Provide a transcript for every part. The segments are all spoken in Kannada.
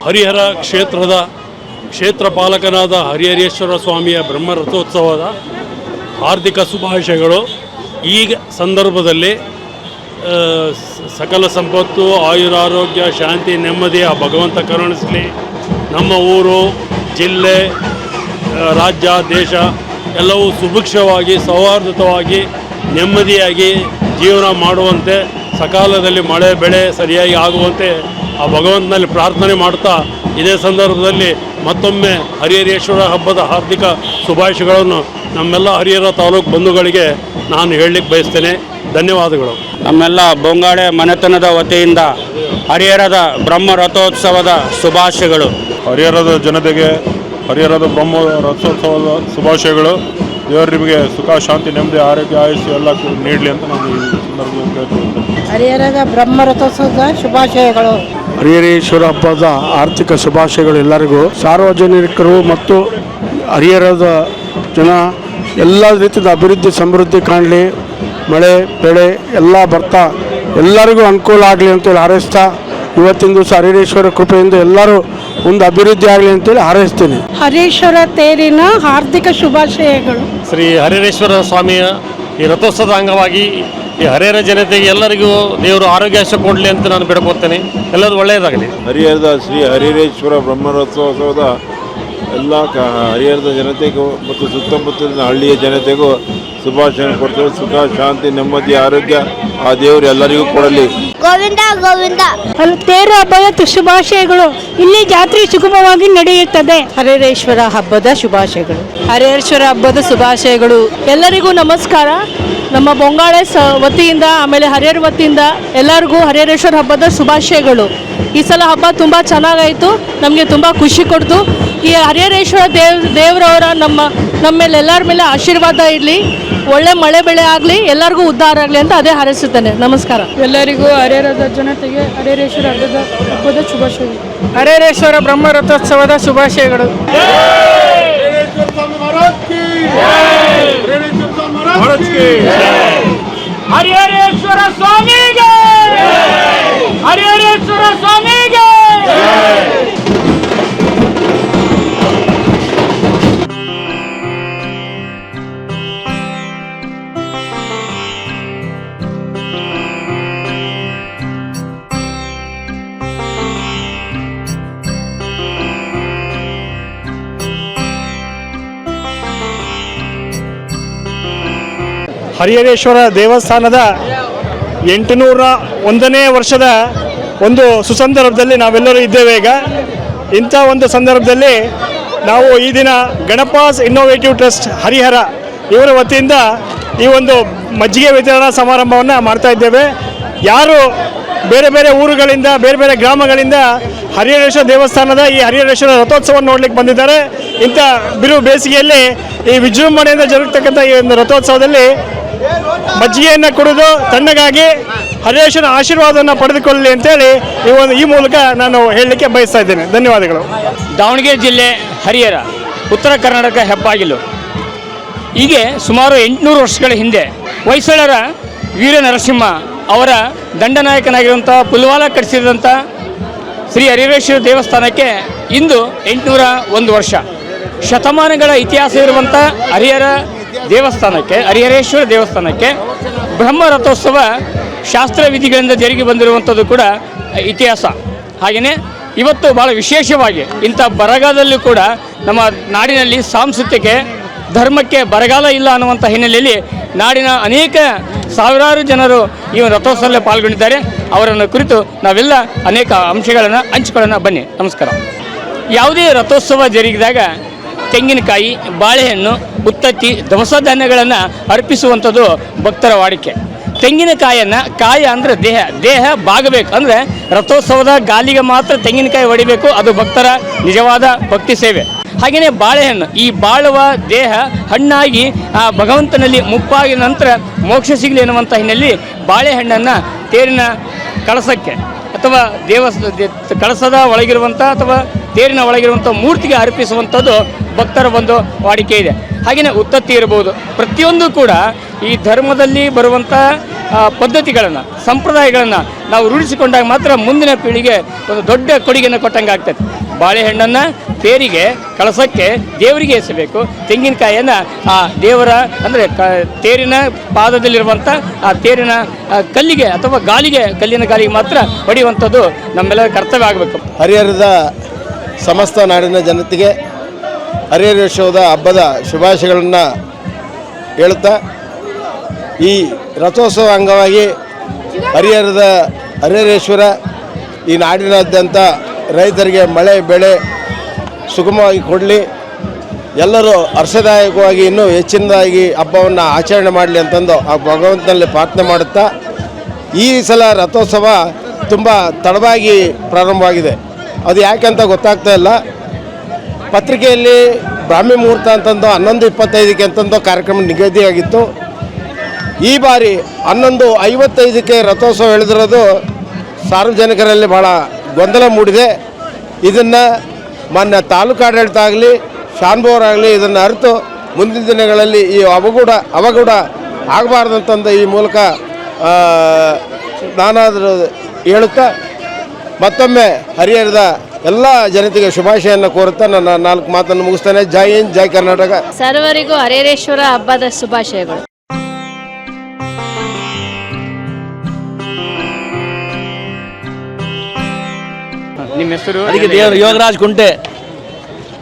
ಹರಿಹರ ಕ್ಷೇತ್ರದ ಕ್ಷೇತ್ರಪಾಲಕನಾದ ಹರಿಹರೇಶ್ವರ ಸ್ವಾಮಿಯ ಬ್ರಹ್ಮರಥೋತ್ಸವದ ಹಾರ್ದಿಕ ಶುಭಾಶಯಗಳು. ಈ ಸಂದರ್ಭದಲ್ಲಿ ಸಕಲ ಸಂಪತ್ತು, ಆಯುರಾರೋಗ್ಯ, ಶಾಂತಿ, ನೆಮ್ಮದಿ ಆ ಭಗವಂತ ಕರುಣಿಸಲಿ. ನಮ್ಮ ಊರು, ಜಿಲ್ಲೆ, ರಾಜ್ಯ, ದೇಶ ಎಲ್ಲವೂ ಸುಭಿಕ್ಷವಾಗಿ, ಸೌಹಾರ್ದವಾಗಿ, ನೆಮ್ಮದಿಯಾಗಿ ಜೀವನ ಮಾಡುವಂತೆ, ಸಕಾಲದಲ್ಲಿ ಮಳೆ ಬೆಳೆ ಸರಿಯಾಗಿ ಆಗುವಂತೆ ಆ ಭಗವಂತನಲ್ಲಿ ಪ್ರಾರ್ಥನೆ ಮಾಡ್ತಾ, ಇದೇ ಸಂದರ್ಭದಲ್ಲಿ ಮತ್ತೊಮ್ಮೆ ಹರಿಹರೇಶ್ವರ ಹಬ್ಬದ ಹಾರ್ದಿಕ ಶುಭಾಶಯಗಳನ್ನು ನಮ್ಮೆಲ್ಲ ಹರಿಹರ ತಾಲೂಕು ಬಂಧುಗಳಿಗೆ ನಾನು ಹೇಳಲಿಕ್ಕೆ ಬಯಸ್ತೇನೆ. ಧನ್ಯವಾದಗಳು. ನಮ್ಮೆಲ್ಲ ಬೊಂಗಾಡೆ ಮನೆತನದ ವತಿಯಿಂದ ಹರಿಹರದ ಬ್ರಹ್ಮ ರಥೋತ್ಸವದ ಶುಭಾಶಯಗಳು. ಹರಿಹರದ ಜನತೆಗೆ ಹರಿಹರದ ಬ್ರಹ್ಮ ರಥೋತ್ಸವದ ಶುಭಾಶಯಗಳು. ದೇವರು ನಿಮಗೆ ಸುಖ, ಶಾಂತಿ, ನೆಮ್ಮದಿ, ಆರೋಗ್ಯ, ಆಯುಷ್ಯ ಎಲ್ಲ ನೀಡಲಿ ಅಂತ ನಾನು ಈ ಸಂದರ್ಭದಲ್ಲಿ ಕೇಳ್ಕೊಳ್ತೇನೆ. ಹರಿಹರದ ಬ್ರಹ್ಮ ರಥೋತ್ಸವದ ಶುಭಾಶಯಗಳು. ಹರಿಹರೇಶ್ವರ ಹಬ್ಬದ ಆರ್ಥಿಕ ಶುಭಾಶಯಗಳು ಎಲ್ಲರಿಗೂ. ಸಾರ್ವಜನಿಕರು ಮತ್ತು ಹರಿಹರದ ಜನ ಎಲ್ಲ ರೀತಿಯ ಅಭಿವೃದ್ಧಿ ಸಮೃದ್ಧಿ ಕಾಣಲಿ, ಮಳೆ ಬೆಳೆ ಎಲ್ಲ ಬರ್ತಾ ಎಲ್ಲರಿಗೂ ಅನುಕೂಲ ಆಗಲಿ ಅಂತೇಳಿ ಹಾರೈಸ್ತಾ, ಇವತ್ತಿನ ದಿವಸ ಹರಿಹರೇಶ್ವರ ಕೃಪೆಯಿಂದ ಎಲ್ಲರೂ ಒಂದು ಅಭಿವೃದ್ಧಿ ಆಗಲಿ ಅಂತೇಳಿ ಹಾರೈಸ್ತೀನಿ. ಹರಿಹರೇಶ್ವರ ತೇರಿನ ಹಾರ್ದಿಕ ಶುಭಾಶಯಗಳು. ಶ್ರೀ ಹರಿಹರೇಶ್ವರ ಸ್ವಾಮಿಯ ಈ ರಥೋತ್ಸವದ ಅಂಗವಾಗಿ ಈ ಹರಿಹರ ಜನತೆಗೆ ಎಲ್ಲರಿಗೂ ದೇವರು ಆರೋಗ್ಯ ಕೊಡಲಿ ಅಂತ ನಾನು ಬೇಡ್ಕೊಳ್ತೇನೆ. ಎಲ್ಲರೂ ಒಳ್ಳೆಯದಾಗಲಿ. ಹರಿಹರದ ಶ್ರೀ ಹರಿಹರೇಶ್ವರ ಬ್ರಹ್ಮರಥೋತ್ಸವದ ಎಲ್ಲ ಹರಿಹರದ ಜನತೆಗೂ ಮತ್ತು ಸುತ್ತಮುತ್ತಲಿನ ಹಳ್ಳಿಯ ಜನತೆಗೂ ಶುಭಾಶಯ ಕೊಡ್ತೇವೆ. ಸುಖ, ಶಾಂತಿ, ನೆಮ್ಮದಿ, ಆರೋಗ್ಯ ಆ ದೇವರು ಎಲ್ಲರಿಗೂ ಕೊಡಲಿ. ಗೋವಿಂದ ಗೋವಿಂದ. ತೇರು ಹಬ್ಬದ ಶುಭಾಶಯಗಳು. ಇಲ್ಲಿ ಜಾತ್ರೆ ಸುಗಮವಾಗಿ ನಡೆಯುತ್ತದೆ. ಹರಿಹರೇಶ್ವರ ಹಬ್ಬದ ಶುಭಾಶಯಗಳು. ಹರಿಹರೇಶ್ವರ ಹಬ್ಬದ ಶುಭಾಶಯಗಳು. ಎಲ್ಲರಿಗೂ ನಮಸ್ಕಾರ. ನಮ್ಮ ಬೊಂಗಾಳೆ ವತಿಯಿಂದ, ಆಮೇಲೆ ಹರಿಹರ ವತಿಯಿಂದ ಎಲ್ಲರಿಗೂ ಹರಿಹರೇಶ್ವರ ಹಬ್ಬದ ಶುಭಾಶಯಗಳು. ಈ ಸಲ ಹಬ್ಬ ತುಂಬ ಚೆನ್ನಾಗಾಯಿತು, ನಮಗೆ ತುಂಬ ಖುಷಿ ಕೊಡ್ತು. ಈ ಹರಿಹರೇಶ್ವರ ದೇವರವರ ನಮ್ಮೇಲೆ ಎಲ್ಲರ ಮೇಲೆ ಆಶೀರ್ವಾದ ಇರಲಿ, ಒಳ್ಳೆ ಮಳೆ ಬೆಳೆ ಆಗಲಿ, ಎಲ್ಲರಿಗೂ ಉದ್ಧಾರ ಆಗಲಿ ಅಂತ ಅದೇ ಹಾರೈಸುತ್ತೇನೆ. ನಮಸ್ಕಾರ. ಎಲ್ಲರಿಗೂ ಹರಿಹರದ ಜನತೆಗೆ ಹರಿಹರೇಶ್ವರ ಹಬ್ಬದ ಶುಭಾಶಯಗಳು. ಹರಿಹರೇಶ್ವರ ಬ್ರಹ್ಮ ರಥೋತ್ಸವದ ಶುಭಾಶಯಗಳು. ಹರಿಹರೇಶ್ವರ ಸ್ವಾಮಿಗೆ, ಹರಿಹರೇಶ್ವರ ಸ್ವಾಮಿಗೆ. ಹರಿಹರೇಶ್ವರ ದೇವಸ್ಥಾನದ 801ನೇ ವರ್ಷದ ಒಂದು ಸುಸಂದರ್ಭದಲ್ಲಿ ನಾವೆಲ್ಲರೂ ಇದ್ದೇವೆ. ಈಗ ಇಂಥ ಒಂದು ಸಂದರ್ಭದಲ್ಲಿ ನಾವು ಈ ದಿನ ಗಣಪಾಸ್ ಇನ್ನೋವೇಟಿವ್ ಟ್ರಸ್ಟ್ ಹರಿಹರ ಇವರ ವತಿಯಿಂದ ಈ ಒಂದು ಮಜ್ಜಿಗೆ ವಿತರಣಾ ಸಮಾರಂಭವನ್ನು ಮಾಡ್ತಾ ಇದ್ದೇವೆ. ಯಾರು ಬೇರೆ ಬೇರೆ ಊರುಗಳಿಂದ, ಬೇರೆ ಬೇರೆ ಗ್ರಾಮಗಳಿಂದ ಹರಿಹರೇಶ್ವರ ದೇವಸ್ಥಾನದ ಈ ಹರಿಹರೇಶ್ವರ ರಥೋತ್ಸವವನ್ನು ನೋಡ್ಲಿಕ್ಕೆ ಬಂದಿದ್ದಾರೆ. ಇಂಥ ಬಿರು ಬೇಸಿಗೆಯಲ್ಲಿ ಈ ವಿಜೃಂಭಣೆಯಿಂದ ಜರುಗತಕ್ಕಂಥ ಈ ಒಂದು ರಥೋತ್ಸವದಲ್ಲಿ ಮಜ್ಜಿಗೆಯನ್ನು ಕುಡಿದು ತಣ್ಣಗಾಗಿ ಹರಿಹರೇಶ್ವರ ಆಶೀರ್ವಾದವನ್ನು ಪಡೆದುಕೊಳ್ಳಲಿ ಅಂತೇಳಿ ಈ ಮೂಲಕ ನಾನು ಹೇಳಲಿಕ್ಕೆ ಬಯಸ್ತಾ ಇದ್ದೇನೆ. ಧನ್ಯವಾದಗಳು. ದಾವಣಗೆರೆ ಜಿಲ್ಲೆ ಹರಿಹರ ಉತ್ತರ ಕರ್ನಾಟಕ ಹೆಬ್ಬಾಗಿಲು. ಹೀಗೆ ಸುಮಾರು 800 ವರ್ಷಗಳ ಹಿಂದೆ ಹೊಯ್ಸಳರ ವೀರ ನರಸಿಂಹ ಅವರ ದಂಡನಾಯಕನಾಗಿರುವಂಥ ಪುಲ್ವಾಲ ಕಟ್ಟಿಸಿದಂಥ ಶ್ರೀ ಹರಿಹರೇಶ್ವರ ದೇವಸ್ಥಾನಕ್ಕೆ ಇಂದು 801 ವರ್ಷ. ಶತಮಾನಗಳ ಇತಿಹಾಸ ಇರುವಂಥ ಹರಿಹರೇಶ್ವರ ದೇವಸ್ಥಾನಕ್ಕೆ ಬ್ರಹ್ಮ ರಥೋತ್ಸವ ಶಾಸ್ತ್ರ ವಿಧಿಗಳಿಂದ ಜರುಗಿ ಬಂದಿರುವಂಥದ್ದು ಕೂಡ ಇತಿಹಾಸ. ಹಾಗೆಯೇ ಇವತ್ತು ಭಾಳ ವಿಶೇಷವಾಗಿ ಇಂಥ ಬರಗಾಲದಲ್ಲೂ ಕೂಡ ನಮ್ಮ ನಾಡಿನಲ್ಲಿ ಸಾಂಸ್ಕೃತಿಕ ಧರ್ಮಕ್ಕೆ ಬರಗಾಲ ಇಲ್ಲ ಅನ್ನುವಂಥ ಹಿನ್ನೆಲೆಯಲ್ಲಿ ನಾಡಿನ ಅನೇಕ ಸಾವಿರಾರು ಜನರು ಈ ರಥೋತ್ಸವದಲ್ಲಿ ಪಾಲ್ಗೊಂಡಿದ್ದಾರೆ. ಅವರನ್ನು ಕುರಿತು ನಾವೆಲ್ಲ ಅನೇಕ ಅಂಶಗಳನ್ನು ಹಂಚಿಕೊಳ್ಳೋಣ ಬನ್ನಿ. ನಮಸ್ಕಾರ. ಯಾವುದೇ ರಥೋತ್ಸವ ಜರುಗಿದಾಗ ತೆಂಗಿನಕಾಯಿ, ಬಾಳೆಹಣ್ಣು, ಉತ್ತತ್ತಿ, ದವಸ ಧಾನ್ಯಗಳನ್ನು ಅರ್ಪಿಸುವಂಥದ್ದು ಭಕ್ತರ ವಾಡಿಕೆ. ತೆಂಗಿನಕಾಯಿಯನ್ನು, ಕಾಯ ಅಂದರೆ ದೇಹ ಬಾಗಬೇಕು, ಅಂದರೆ ರಥೋತ್ಸವದ ಗಾಲಿಗೆ ಮಾತ್ರ ತೆಂಗಿನಕಾಯಿ ಹೊಡಿಬೇಕು. ಅದು ಭಕ್ತರ ನಿಜವಾದ ಭಕ್ತಿ ಸೇವೆ. ಹಾಗೆಯೇ ಬಾಳೆಹಣ್ಣು, ಈ ಬಾಳುವ ದೇಹ ಹಣ್ಣಾಗಿ ಆ ಭಗವಂತನಲ್ಲಿ ಮುಪ್ಪಾಗಿ ನಂತರ ಮೋಕ್ಷ ಸಿಗಲಿ ಎನ್ನುವಂಥ ಹಿನ್ನೆಲೆಯಲ್ಲಿ ಬಾಳೆಹಣ್ಣನ್ನು ತೇರಿನ ಕಳಸಕ್ಕೆ ಅಥವಾ ಕಳಸದ ಒಳಗಿರುವಂಥ ಅಥವಾ ತೇರಿನ ಒಳಗಿರುವಂಥ ಮೂರ್ತಿಗೆ ಅರ್ಪಿಸುವಂಥದ್ದು ಭಕ್ತರ ಒಂದು ವಾಡಿಕೆ ಇದೆ. ಹಾಗೆಯೇ ಉತ್ತತ್ತಿ ಇರ್ಬೋದು. ಪ್ರತಿಯೊಂದು ಕೂಡ ಈ ಧರ್ಮದಲ್ಲಿ ಬರುವಂಥ ಪದ್ಧತಿಗಳನ್ನು ಸಂಪ್ರದಾಯಗಳನ್ನು ನಾವು ರೂಢಿಸಿಕೊಂಡಾಗ ಮಾತ್ರ ಮುಂದಿನ ಪೀಳಿಗೆ ಒಂದು ದೊಡ್ಡ ಕೊಡುಗೆಯನ್ನು ಕೊಟ್ಟಂಗೆ ಆಗ್ತದೆ. ಬಾಳೆಹಣ್ಣನ್ನು ತೇರಿಗೆ ಕಳಸಕ್ಕೆ ದೇವರಿಗೆ ಎಸಬೇಕು, ತೆಂಗಿನಕಾಯಿಯನ್ನು ಆ ದೇವರ ಅಂದರೆ ತೇರಿನ ಪಾದದಲ್ಲಿರುವಂಥ ಆ ತೇರಿನ ಕಲ್ಲಿಗೆ ಅಥವಾ ಕಲ್ಲಿನ ಗಾಲಿಗೆ ಮಾತ್ರ ಹೊಡೆಯುವಂಥದ್ದು ನಮ್ಮೆಲ್ಲರ ಕರ್ತವ್ಯ ಆಗಬೇಕು. ಹರಿಹರದ ಸಮಸ್ತ ನಾಡಿನ ಜನತೆಗೆ ಹರಿಹರೇಶ್ವರದ ಹಬ್ಬದ ಶುಭಾಶಯಗಳನ್ನು ಹೇಳುತ್ತಾ, ಈ ರಥೋತ್ಸವ ಅಂಗವಾಗಿ ಹರಿಹರೇಶ್ವರ ಈ ನಾಡಿನಾದ್ಯಂತ ರೈತರಿಗೆ ಮಳೆ ಬೆಳೆ ಸುಗಮವಾಗಿ ಕೊಡಲಿ, ಎಲ್ಲರೂ ಹರ್ಷದಾಯಕವಾಗಿ ಇನ್ನೂ ಹೆಚ್ಚಿನದಾಗಿ ಹಬ್ಬವನ್ನು ಆಚರಣೆ ಮಾಡಲಿ ಅಂತಂದು ಆ ಭಗವಂತನಲ್ಲಿ ಪ್ರಾರ್ಥನೆ ಮಾಡುತ್ತಾ, ಈ ಸಲ ರಥೋತ್ಸವ ತುಂಬ ತಡವಾಗಿ ಪ್ರಾರಂಭವಾಗಿದೆ. ಅದು ಯಾಕೆಂತ ಗೊತ್ತಾಗ್ತಾ ಇಲ್ಲ. ಪತ್ರಿಕೆಯಲ್ಲಿ ಬ್ರಾಹ್ಮಿ ಮುಹೂರ್ತ ಅಂತಂದು 11:25 ಅಂತಂದು ಕಾರ್ಯಕ್ರಮ ನಿಗದಿಯಾಗಿತ್ತು. ಈ ಬಾರಿ 11:55 ರಥೋತ್ಸವ ಹೇಳಿದಿರೋದು ಸಾರ್ವಜನಿಕರಲ್ಲಿ ಭಾಳ ಗೊಂದಲ ಮೂಡಿದೆ. ಇದನ್ನು ಮಾನ್ಯ ತಾಲೂಕು ಆಡಳಿತ ಆಗಲಿ ಶಾನ್ಭೋವರಾಗಲಿ ಇದನ್ನು ಅರಿತು ಮುಂದಿನ ದಿನಗಳಲ್ಲಿ ಈ ಅವಘಡ ಆಗಬಾರ್ದಂತಂದು ಈ ಮೂಲಕ ನಾನಾದರೂ ಹೇಳುತ್ತಾ ಮತ್ತೊಮ್ಮೆ ಹರಿಹರದ ಎಲ್ಲ ಜನತೆಗೆ ಶುಭಾಶಯನ್ನು ಕೋರುತ್ತಾ ನನ್ನ 4 ಮಾತನ್ನು ಮುಗಿಸ್ತೇನೆ. ಜೈ ಹಿಂದ್, ಜೈ ಕರ್ನಾಟಕ. ಸರ್ವರಿಗೂ ಹರಿಹರೇಶ್ವರ ಹಬ್ಬದ ಶುಭಾಶಯಗಳು. ನಿಮ್ಮ ಹೆಸರು? ಅದಕ್ಕೆ ಯೋಗರಾಜ್ ಕುಂಟೆ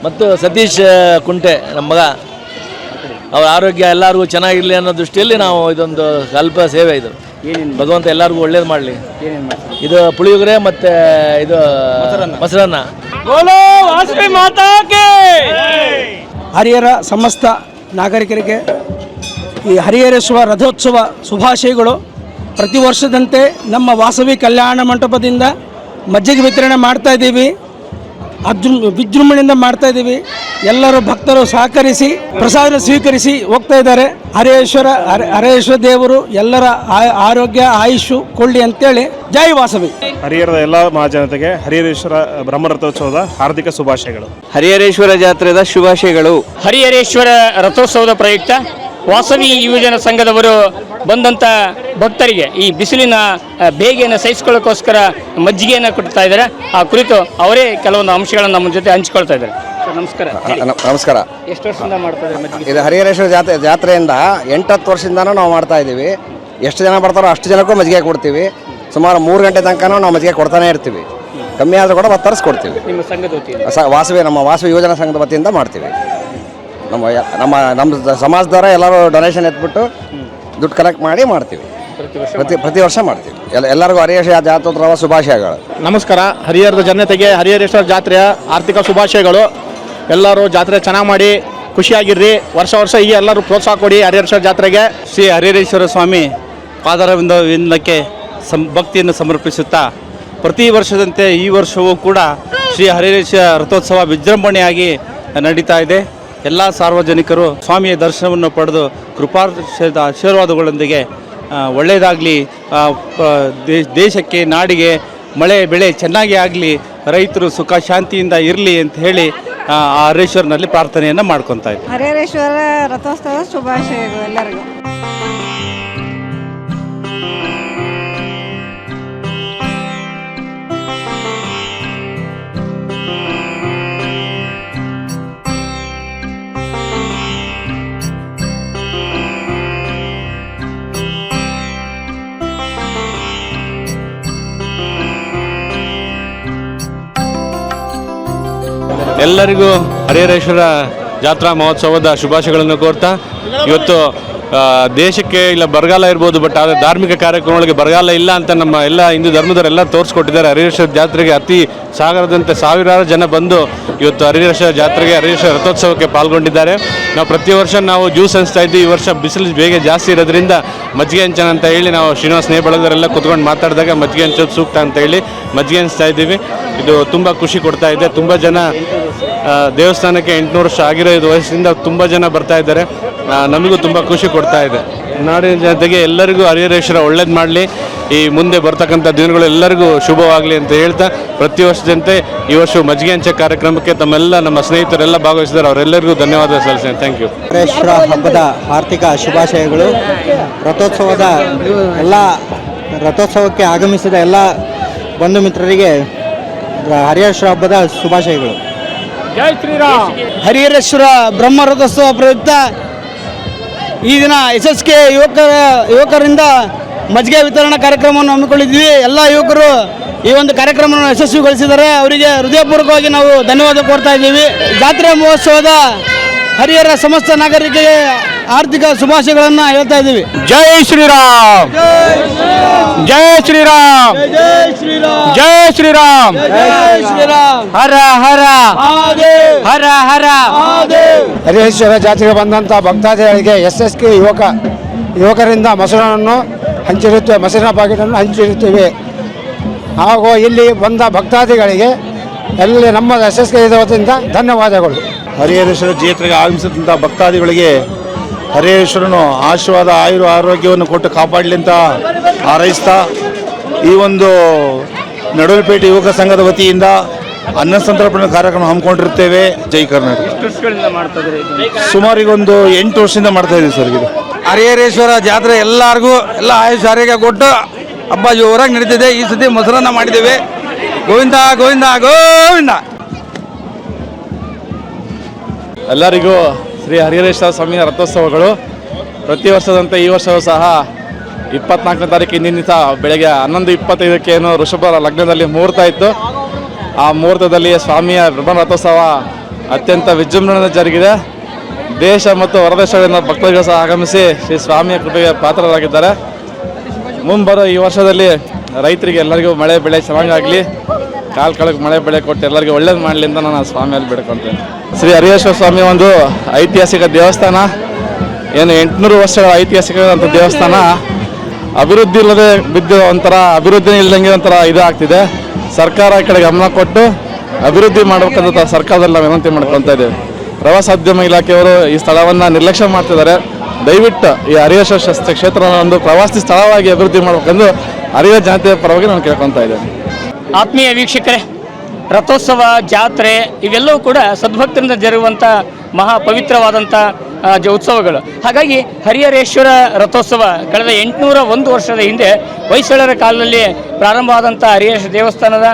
ಮತ್ತು ಸತೀಶ್ ಕುಂಟೆ ನಮ್ಮ ಮಗ. ಅವ್ರ ಆರೋಗ್ಯ ಎಲ್ಲರಿಗೂ ಚೆನ್ನಾಗಿರಲಿ ಅನ್ನೋ ದೃಷ್ಟಿಯಲ್ಲಿ ನಾವು ಇದೊಂದು ಸ್ವಲ್ಪ ಸೇವೆ. ಇದು ಭಗವಂತ ಎಲ್ಲರಿಗೂ ಒಳ್ಳೇದು ಮಾಡಲಿ. ಇದು ಪುಳಿಯೋಗರೆ ಮತ್ತು ಇದು ಮೊಸರನ್ನ. ಹರಿಹರ ಸಮಸ್ತ ನಾಗರಿಕರಿಗೆ ಈ ಹರಿಹರೇಶ್ವರ ರಥೋತ್ಸವ ಶುಭಾಶಯಗಳು. ಪ್ರತಿ ವರ್ಷದಂತೆ ನಮ್ಮ ವಾಸವಿ ಕಲ್ಯಾಣ ಮಂಟಪದಿಂದ ಮಜ್ಜಿಗೆ ವಿತರಣೆ ಮಾಡ್ತಾ ಇದ್ದೀವಿ, ವಿಜೃಂಭಣೆಯಿಂದ ಮಾಡ್ತಾ ಇದ್ದೀವಿ. ಎಲ್ಲರೂ ಭಕ್ತರು ಸಹಕರಿಸಿ ಪ್ರಸಾದ ಸ್ವೀಕರಿಸಿ ಹೋಗ್ತಾ ಇದ್ದಾರೆ. ಹರಿಹರೇಶ್ವರ ದೇವರು ಎಲ್ಲರ ಆರೋಗ್ಯ ಆಯುಷು ಕೊಳ್ಳಿ ಅಂತೇಳಿ ಜೈ ವಾಸವಿ. ಹರಿಹರದ ಎಲ್ಲ ಮಹಾಜನತೆಗೆ ಹರಿಹರೇಶ್ವರ ಬ್ರಹ್ಮರಥೋತ್ಸವದ ಹಾರ್ದಿಕ ಶುಭಾಶಯಗಳು. ಹರಿಹರೇಶ್ವರ ಜಾತ್ರೆದ ಶುಭಾಶಯಗಳು. ಹರಿಹರೇಶ್ವರ ರಥೋತ್ಸವದ ಪ್ರಯುಕ್ತ ವಾಸವಿ ಯುವಜನ ಸಂಘದವರು ಬಂದಂಥ ಭಕ್ತರಿಗೆ ಈ ಬಿಸಿಲಿನ ಬೇಗೆಯನ್ನು ಸಹಿಸಿಕೊಳ್ಳೋಕ್ಕೋಸ್ಕರ ಮಜ್ಜಿಗೆಯನ್ನು ಕೊಡ್ತಾ ಇದ್ದಾರೆ. ಆ ಕುರಿತು ಅವರೇ ಕೆಲವೊಂದು ಅಂಶಗಳನ್ನು ನಮ್ಮ ಜೊತೆ ಹಂಚಿಕೊಳ್ತಾ ಇದ್ದಾರೆ. ನಮಸ್ಕಾರ. ನಮಸ್ಕಾರ. ಎಷ್ಟು ವರ್ಷದಿಂದ ಮಾಡ್ತಾ ಇದ್ದಾರೆ ಮಜ್ಜಿಗೆ? ಇದು ಹರಿಹರೇಶ್ವರ ಜಾತ್ರೆಯಿಂದ 8-10 ವರ್ಷದಿಂದನೂ ನಾವು ಮಾಡ್ತಾ ಇದ್ದೀವಿ. ಎಷ್ಟು ಜನ ಬರ್ತಾರೋ ಅಷ್ಟು ಜನಕ್ಕೂ ಮಜ್ಜಿಗೆ ಕೊಡ್ತೀವಿ. ಸುಮಾರು 3 ಗಂಟೆ ತನಕ ನಾವು ಮಜ್ಜಿಗೆ ಕೊಡ್ತಾನೆ ಇರ್ತೀವಿ. ಕಮ್ಮಿ ಆದರೂ ಕೂಡ ತರಿಸ್ಕೊಡ್ತೀವಿ. ನಿಮ್ಮ ಸಂಘದ ವತಿಯಿಂದ? ನಮ್ಮ ವಾಸವಿ ಯುವಜನ ಸಂಘದ ವತಿಯಿಂದ ಮಾಡ್ತೀವಿ. ನಮ್ಮ ಸಮಾಜದವರ ಎಲ್ಲರೂ ಡೊನೇಷನ್ ಎತ್ಬಿಟ್ಟು ದುಡ್ಡು ಕಲೆಕ್ಟ್ ಮಾಡಿ ಮಾಡ್ತೀವಿ. ಪ್ರತಿ ವರ್ಷ ಮಾಡ್ತೀವಿ. ಎಲ್ಲರಿಗೂ ಹರಿಹರೇಶ್ವರ ಜಾತ್ರೋತ್ಸವ ಶುಭಾಶಯಗಳು. ನಮಸ್ಕಾರ. ಹರಿಹರದ ಜನತೆಗೆ ಹರಿಹರೇಶ್ವರ ಜಾತ್ರೆಯ ಆರ್ಥಿಕ ಶುಭಾಶಯಗಳು. ಎಲ್ಲರೂ ಜಾತ್ರೆ ಚೆನ್ನಾಗಿ ಮಾಡಿ ಖುಷಿಯಾಗಿರ್ರಿ. ವರ್ಷ ಹೀಗೆ ಎಲ್ಲರೂ ಪ್ರೋತ್ಸಾಹ ಕೊಡಿ ಹರಿಹರೇಶ್ವರ ಜಾತ್ರೆಗೆ. ಶ್ರೀ ಹರಿಹರೇಶ್ವರ ಸ್ವಾಮಿ ಪಾದಾರವಿಂದಕ್ಕೆ ಭಕ್ತಿಯನ್ನು ಸಮರ್ಪಿಸುತ್ತಾ ಪ್ರತಿ ವರ್ಷದಂತೆ ಈ ವರ್ಷವೂ ಕೂಡ ಶ್ರೀ ಹರಿಹರೇಶ್ವರ ರಥೋತ್ಸವ ವಿಜೃಂಭಣೆಯಾಗಿ ನಡೀತಾ ಇದೆ. ಎಲ್ಲ ಸಾರ್ವಜನಿಕರು ಸ್ವಾಮಿಯ ದರ್ಶನವನ್ನು ಪಡೆದು ಆಶೀರ್ವಾದಗಳೊಂದಿಗೆ ಒಳ್ಳೆಯದಾಗಲಿ, ದೇಶಕ್ಕೆ ನಾಡಿಗೆ ಮಳೆ ಬೆಳೆ ಚೆನ್ನಾಗಿ ಆಗಲಿ, ರೈತರು ಸುಖ ಶಾಂತಿಯಿಂದ ಇರಲಿ ಅಂತ ಹೇಳಿ ಆ ಹರೇಶ್ವರನಲ್ಲಿ ಪ್ರಾರ್ಥನೆಯನ್ನು ಮಾಡ್ಕೊತಾ ಇದ್ದೀವಿ. ಹರಿಹರೇಶ್ವರ ರಥೋತ್ಸವ ಶುಭಾಶಯಗಳು ಎಲ್ಲರಿಗೂ. ಎಲ್ಲರಿಗೂ ಹರಿಹರೇಶ್ವರ ಜಾತ್ರಾ ಮಹೋತ್ಸವದ ಶುಭಾಶಯಗಳನ್ನು ಕೋರ್ತಾ, ಇವತ್ತು ದೇಶಕ್ಕೆ ಇಲ್ಲ ಬರಗಾಲ ಇರ್ಬೋದು, ಬಟ್ ಆದರೆ ಧಾರ್ಮಿಕ ಕಾರ್ಯಕ್ರಮಗಳಿಗೆ ಬರಗಾಲ ಇಲ್ಲ ಅಂತ ನಮ್ಮ ಎಲ್ಲ ಹಿಂದೂ ಧರ್ಮದವರೆಲ್ಲ ತೋರಿಸ್ಕೊಟ್ಟಿದ್ದಾರೆ. ಹರಿಹರೇಶ್ವರ ಜಾತ್ರೆಗೆ ಅತಿ ಸಾಗರದಂತೆ ಸಾವಿರಾರು ಜನ ಬಂದು ಇವತ್ತು ಹರಿಹರೇಶ್ವರ ಜಾತ್ರೆಗೆ ಹರಿಹರೇಶ್ವರ ರಥೋತ್ಸವಕ್ಕೆ ಪಾಲ್ಗೊಂಡಿದ್ದಾರೆ. ನಾವು ಪ್ರತಿ ವರ್ಷ ನಾವು ಜ್ಯೂಸ್ ಹಂಚ್ತಾ ಇದ್ದೀವಿ. ಈ ವರ್ಷ ಬಿಸಿಲು ಬೇಗ ಜಾಸ್ತಿ ಇರೋದ್ರಿಂದ ಮಜ್ಜಿಗೆ ಹಂಚನ ಅಂತ ಹೇಳಿ ನಾವು ಶ್ರೀನಿವಾಸ ನೇಬಳದವರೆಲ್ಲ ಕುತ್ಕೊಂಡು ಮಾತಾಡಿದಾಗ ಮಜ್ಜಿಗೆ ಹಂಚೋದು ಸೂಕ್ತ ಅಂತ ಹೇಳಿ ಮಜ್ಜಿಗೆ ಹಂಚ್ತಾ ಇದ್ದೀವಿ. ಇದು ತುಂಬ ಖುಷಿ ಕೊಡ್ತಾ ಇದೆ. ತುಂಬ ಜನ ದೇವಸ್ಥಾನಕ್ಕೆ 800 ವರ್ಷ ಆಗಿರೋ ವಯಸ್ಸಿಂದ ತುಂಬ ಜನ ಬರ್ತಾ ಇದ್ದಾರೆ. ನಮಗೂ ತುಂಬ ಖುಷಿ ಕೊಡ್ತಾ ಇದೆ. ನಾಡಿನ ಜನತೆಗೆ ಎಲ್ಲರಿಗೂ ಹರಿಹರೇಶ್ವರ ಒಳ್ಳೇದು ಮಾಡಲಿ, ಈ ಮುಂದೆ ಬರ್ತಕ್ಕಂಥ ದಿನಗಳು ಎಲ್ಲರಿಗೂ ಶುಭವಾಗಲಿ ಅಂತ ಹೇಳ್ತಾ, ಪ್ರತಿ ವರ್ಷದಂತೆ ಈ ವರ್ಷ ಮಜ್ಜಿಗೆ ಹಂಚೆ ಕಾರ್ಯಕ್ರಮಕ್ಕೆ ತಮ್ಮೆಲ್ಲ ನಮ್ಮ ಸ್ನೇಹಿತರೆಲ್ಲ ಭಾಗವಹಿಸಿದ್ದಾರೆ. ಅವರೆಲ್ಲರಿಗೂ ಧನ್ಯವಾದ ಸಲ್ಲಿಸ್ತೇನೆ. Thank you. ಹರಿಹರೇಶ್ವರ ಹಬ್ಬದ ಆರ್ಥಿಕ ಶುಭಾಶಯಗಳು. ರಥೋತ್ಸವಕ್ಕೆ ಆಗಮಿಸಿದ ಎಲ್ಲ ಬಂಧು ಮಿತ್ರರಿಗೆ ಹರಿಹರೇಶ್ವರ ಹಬ್ಬದ ಶುಭಾಶಯಗಳು. ಜೈ ಶ್ರೀರಾಮ್. ಹರಿಹರೇಶ್ವರ ಬ್ರಹ್ಮ ರಥೋತ್ಸವ ಪ್ರಯುಕ್ತ ಈ ದಿನ SSK ಯುವಕರಿಂದ ಮಜ್ಜಿಗೆ ವಿತರಣಾ ಕಾರ್ಯಕ್ರಮವನ್ನು ಹಮ್ಮಿಕೊಂಡಿದ್ವಿ. ಎಲ್ಲ ಯುವಕರು ಈ ಒಂದು ಕಾರ್ಯಕ್ರಮವನ್ನು ಯಶಸ್ವಿಗೊಳಿಸಿದ್ದಾರೆ. ಅವರಿಗೆ ಹೃದಯಪೂರ್ವಕವಾಗಿ ನಾವು ಧನ್ಯವಾದ ಕೋರ್ತಾ ಇದ್ದೀವಿ. ಜಾತ್ರಾ ಮಹೋತ್ಸವದ ಹರಿಹರ ಸಮಸ್ತ ನಾಗರಿಕರಿಗೆ ಆರ್ಥಿಕ ಶುಭಾಶಯಗಳನ್ನು ಹೇಳ್ತಾ ಇದ್ದೀವಿ. ಜೈ ಶ್ರೀರಾಮ್. ಜೈ ಶ್ರೀರಾಮ್. ಜೈ ಶ್ರೀರಾಮ್. ಹರ ಹರ ಹರ ಹರ. ಹರಿಹರೇಶ್ವರ ಜಾತ್ರೆಗೆ ಬಂದಂಥ ಭಕ್ತಾದಿಗಳಿಗೆ SSK ಯುವಕರಿಂದ ಮೊಸರನ್ನು ಹಂಚಿರುತ್ತೇವೆ, ಮೊಸರಿನ ಪಾಕೆಟನ್ನು ಹಂಚಿರುತ್ತೇವೆ. ಹಾಗೂ ಇಲ್ಲಿ ಬಂದ ಭಕ್ತಾದಿಗಳಿಗೆ ಎಲ್ಲಿ ನಮ್ಮ SSK ವತಿಯಿಂದ ಧನ್ಯವಾದಗಳು. ಹರಿಹರೇಶ್ವರ ಜಾತ್ರೆಗೆ ಆಗಮಿಸಿದಂಥ ಭಕ್ತಾದಿಗಳಿಗೆ ಹರಿಹರೇಶ್ವರನು ಆಶೀರ್ವಾದ, ಆರೋಗ್ಯವನ್ನು ಕೊಟ್ಟು ಕಾಪಾಡಲಿ ಅಂತ ಹಾರೈಸ್ತಾ, ಈ ಒಂದು ನಡುವಲ್ಪೇಟೆ ಯುವಕ ಸಂಘದ ವತಿಯಿಂದ ಅನ್ನ ಸಂತರ್ಪಣೆ ಕಾರ್ಯಕ್ರಮ ಹಮ್ಮಿಕೊಂಡಿರ್ತೇವೆ. ಜೈ ಕರ್ನಾಟಕ. ಸುಮಾರು ಈಗ ಒಂದು 8 ವರ್ಷದಿಂದ ಮಾಡ್ತಾ ಇದ್ದೀವಿ ಸರ್. ಇದು ಹರಿಹರೇಶ್ವರ ಜಾತ್ರೆ ಎಲ್ಲರಿಗೂ ಎಲ್ಲ ಆಯುಷ್ ಆರೋಗ್ಯ ಕೊಟ್ಟು ಹಬ್ಬ ಜೋರಾಗಿ ನಡೀತಿದೆ. ಈ ಸತಿ ಮೊಸರನ್ನ ಮಾಡಿದ್ದೇವೆ. ಗೋವಿಂದ ಗೋವಿಂದ ಗೋವಿಂದ. ಎಲ್ಲರಿಗೂ ಶ್ರೀ ಹರಿಹರೇಶ್ವರ ಸ್ವಾಮಿಯ ರಥೋತ್ಸವಗಳು. ಪ್ರತಿ ವರ್ಷದಂತೆ ಈ ವರ್ಷವೂ ಸಹ 24ನೇ ತಾರೀಕು ಇಂದಿನ ಬೆಳಗ್ಗೆ 11:25ಕ್ಕೆ ಏನು ಋಷಭ ಲಗ್ನದಲ್ಲಿ ಮುಹೂರ್ತ ಇತ್ತು. ಆ ಮುಹೂರ್ತದಲ್ಲಿ ಸ್ವಾಮಿಯ ಬ್ರಹ್ಮ ರಥೋತ್ಸವ ಅತ್ಯಂತ ವಿಜೃಂಭಣೆಯಿಂದ ಜರುಗಿದೆ. ದೇಶ ಮತ್ತು ಹೊರದೇಶಗಳಿಂದ ಭಕ್ತರಿಗೂ ಸಹ ಆಗಮಿಸಿ ಶ್ರೀ ಸ್ವಾಮಿಯ ಕೃಪೆಗೆ ಪಾತ್ರರಾಗಿದ್ದಾರೆ. ಮುಂಬರೋ ಈ ವರ್ಷದಲ್ಲಿ ರೈತರಿಗೆ ಎಲ್ಲರಿಗೂ ಮಳೆ ಬೆಳೆ ಚೆನ್ನಾಗಾಗಲಿ, ಕಾಲಕ್ಕೆ ಮಳೆ ಬೆಳೆ ಕೊಟ್ಟು ಎಲ್ಲರಿಗೂ ಒಳ್ಳೇದು ಮಾಡಲಿ ಅಂತ ನಾನು ಸ್ವಾಮಿಯಲ್ಲಿ ಬೇಡ್ಕೊಳ್ತೇನೆ. ಶ್ರೀ ಹರಿಹರೇಶ್ವರ ಸ್ವಾಮಿ ಒಂದು ಐತಿಹಾಸಿಕ ದೇವಸ್ಥಾನ, ಏನು 800 ವರ್ಷಗಳ ಐತಿಹಾಸಿಕವಾದಂಥ ದೇವಸ್ಥಾನ ಅಭಿವೃದ್ಧಿ ಇಲ್ಲದೆ ಬಿದ್ದು ಒಂಥರ ಅಭಿವೃದ್ಧಿನೇ ಇಲ್ಲದಂಗೆ ಒಂಥರ ಇದಾಗ್ತಿದೆ. ಸರ್ಕಾರ ಈ ಕಡೆ ಗಮನ ಕೊಟ್ಟು ಅಭಿವೃದ್ಧಿ ಮಾಡಬೇಕಂತ ಸರ್ಕಾರದಲ್ಲಿ ನಾವು ವಿನಂತಿ ಮಾಡ್ಕೊತಾ ಇದ್ದೇವೆ. ಪ್ರವಾಸೋದ್ಯಮ ಇಲಾಖೆಯವರು ಈ ಸ್ಥಳವನ್ನು ನಿರ್ಲಕ್ಷ್ಯ ಮಾಡ್ತಿದ್ದಾರೆ. ದಯವಿಟ್ಟು ಈ ಹರಿಹರೇಶ್ವರ ಕ್ಷೇತ್ರನ ಒಂದು ಪ್ರವಾಸಿ ಸ್ಥಳವಾಗಿ ಅಭಿವೃದ್ಧಿ ಮಾಡಬೇಕೆಂದು ಹರಿಹರ ಜನತೆಯ ಪರವಾಗಿ ನಾನು ಕೇಳ್ಕೊತಾ ಇದ್ದೇನೆ. ಆತ್ಮೀಯ ವೀಕ್ಷಕರೇ, ರಥೋತ್ಸವ, ಜಾತ್ರೆ ಇವೆಲ್ಲವೂ ಕೂಡ ಸದ್ಭಕ್ತರಿಂದ ಜರುಗುವಂಥ ಮಹಾ ಪವಿತ್ರವಾದಂಥ ಉತ್ಸವಗಳು. ಹಾಗಾಗಿ ಹರಿಹರೇಶ್ವರ ರಥೋತ್ಸವ ಕಳೆದ 801 ವರ್ಷದ ಹಿಂದೆ ಹೊಯ್ಸಳರ ಕಾಲದಲ್ಲಿ ಪ್ರಾರಂಭವಾದಂಥ ಹರಿಹರೇಶ್ವರ ದೇವಸ್ಥಾನದ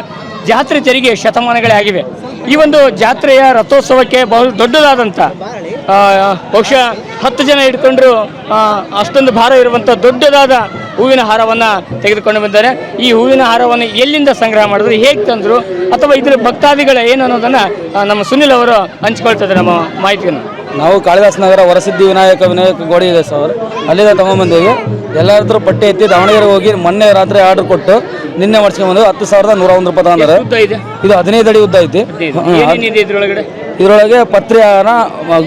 ಜಾತ್ರೆ ತೆರಿಗೆ ಶತಮಾನಗಳೇ ಆಗಿವೆ. ಈ ಒಂದು ಜಾತ್ರೆಯ ರಥೋತ್ಸವಕ್ಕೆ ಬಹು ದೊಡ್ಡದಾದಂಥ ಬಹುಶಃ 10 ಜನ ಹಿಡ್ಕೊಂಡ್ರು ಅಷ್ಟೊಂದು ಭಾರ ಇರುವಂಥ ದೊಡ್ಡದಾದ ಹೂವಿನ ಹಾರವನ್ನು ತೆಗೆದುಕೊಂಡು ಬಂದರೆ ಈ ಹೂವಿನ ಹಾರವನ್ನು ಎಲ್ಲಿಂದ ಸಂಗ್ರಹ ಮಾಡಿದ್ರು, ಹೇಗೆ ತಂದರು, ಅಥವಾ ಇದರ ಭಕ್ತಾದಿಗಳ ಏನು ಅನ್ನೋದನ್ನು ನಮ್ಮ ಸುನಿಲ್ ಅವರು ಹಂಚ್ಕೊಳ್ತಿದ್ದಾರೆ ನಮ್ಮ ಮಾಹಿತಿಯನ್ನು. ನಾವು ಕಾಳಿದಾಸ ನಗರ ವರಸಿದ್ಧಿ ವಿನಾಯಕ ಗೋಡಿ ಇದೆ ಸರ್, ಅಲ್ಲಿಂದ ತಗೊಂಡ್ಬಂದೇವಿ. ಎಲ್ಲರ ಹತ್ರ ಪಟ್ಟಿ ಎತ್ತಿ ದಾವಣಗೆರೆ ಹೋಗಿ ಮೊನ್ನೆ ರಾತ್ರಿ ಆರ್ಡರ್ ಕೊಟ್ಟು ನಿನ್ನೆ ಮಾಡಿಸ್ಕೊಂಡ್ಬಂದು 10,101 ರೂಪಾಯಿ ತಗೊಂಡ್ರೆ. ಇದು 15 ಅಡಿ ಉದ್ದ ಐತಿ. ಇದರೊಳಗೆ ಪತ್ರಿಹಾರ,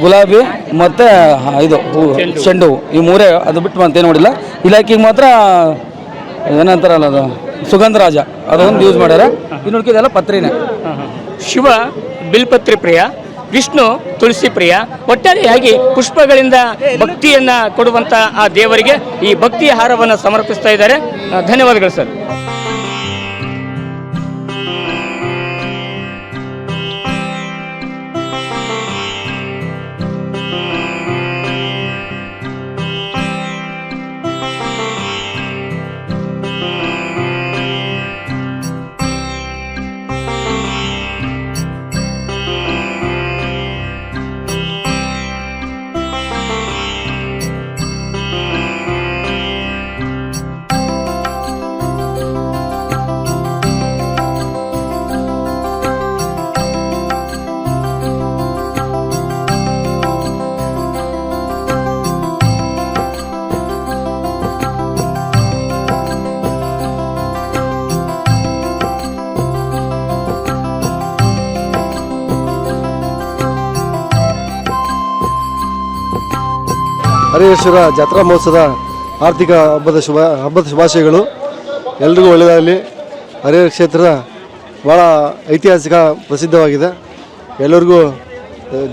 ಗುಲಾಬಿ ಮತ್ತು ಇದು ಚೆಂಡು ಹೂವು, ಈ ಮೂರೇ. ಅದು ಬಿಟ್ಟು ಮತ್ತೇನು ನೋಡಿಲ್ಲ. ಇಲಾಖೆಗೆ ಮಾತ್ರ ಏನಂತಾರಲ್ಲ ಅದು ಸುಗಂಧರಾಜ, ಅದೊಂದು ಯೂಸ್ ಮಾಡ್ಯಾರ. ಇನ್ನು ಉಳ್ಕಿದೆಲ್ಲ ಪತ್ರಿನೇ. ಶಿವ ಬಿಲ್ಪತ್ರಿ ಪ್ರಿಯ, ವಿಷ್ಣು ತುಳಸಿ ಪ್ರಿಯ. ಒಟ್ಟಾರೆಯಾಗಿ ಪುಷ್ಪಗಳಿಂದ ಭಕ್ತಿಯನ್ನ ಕೊಡುವಂತ ಆ ದೇವರಿಗೆ ಈ ಭಕ್ತಿಯ ಹಾರವನ್ನು ಸಮರ್ಪಿಸ್ತಾ ಇದ್ದಾರೆ. ಧನ್ಯವಾದಗಳು ಸರ್. ಹರಿಹರೇಶ್ವರ ಜಾತ್ರಾ ಮಹೋತ್ಸವದ ಆರ್ಥಿಕ ಹಬ್ಬದ ಶುಭಾಶಯಗಳು. ಎಲ್ರಿಗೂ ಒಳ್ಳೆಯದಾಗಲಿ. ಹರಿಹರ ಕ್ಷೇತ್ರದ ಭಾಳ ಐತಿಹಾಸಿಕ ಪ್ರಸಿದ್ಧವಾಗಿದೆ. ಎಲ್ಲರಿಗೂ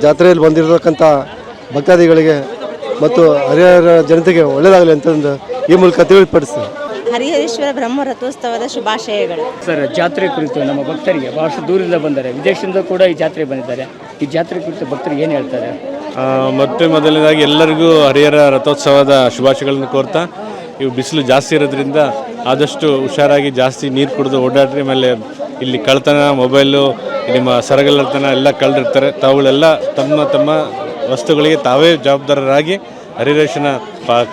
ಜಾತ್ರೆಯಲ್ಲಿ ಬಂದಿರತಕ್ಕಂಥ ಭಕ್ತಾದಿಗಳಿಗೆ ಮತ್ತು ಹರಿಹರ ಜನತೆಗೆ ಒಳ್ಳೆಯದಾಗಲಿ ಅಂತಂದು ಈ ಮೂಲಕ ತಿಳಿಪಡಿಸ್ತೀನಿ. ಹರಿಹರೇಶ್ವರ ಬ್ರಹ್ಮ ರಥೋತ್ಸವದ ಶುಭಾಶಯಗಳು. ಸರ್, ಜಾತ್ರೆ ಕುರಿತು ನಮ್ಮ ಭಕ್ತರಿಗೆ ಬಹಳಷ್ಟು ದೂರದಿಂದ ಬಂದರೆ, ವಿದೇಶದಿಂದ ಕೂಡ ಈ ಜಾತ್ರೆ ಬಂದಿದ್ದಾರೆ. ಈ ಜಾತ್ರೆ ಕುರಿತು ಭಕ್ತರಿಗೆ ಏನು ಹೇಳ್ತಾರೆ? ಮತ್ತು ಮೊದಲನೇದಾಗಿ ಎಲ್ಲರಿಗೂ ಹರಿಹರ ರಥೋತ್ಸವದ ಶುಭಾಶಯಗಳನ್ನು ಕೋರ್ತಾ, ಇವು ಬಿಸಿಲು ಜಾಸ್ತಿ ಇರೋದ್ರಿಂದ ಆದಷ್ಟು ಹುಷಾರಾಗಿ ಜಾಸ್ತಿ ನೀರು ಕುಡಿದು ಓಡಾಡ್ರಿ. ಆಮೇಲೆ ಇಲ್ಲಿ ಕಳ್ತನ, ಮೊಬೈಲು, ನಿಮ್ಮ ಸರಗಳ್ಳತನ ಎಲ್ಲ ಕಳೆದಿರ್ತಾರೆ. ತಾವುಗಳೆಲ್ಲ ತಮ್ಮ ವಸ್ತುಗಳಿಗೆ ತಾವೇ ಜವಾಬ್ದಾರರಾಗಿ ಹರಿಹರೇಶನ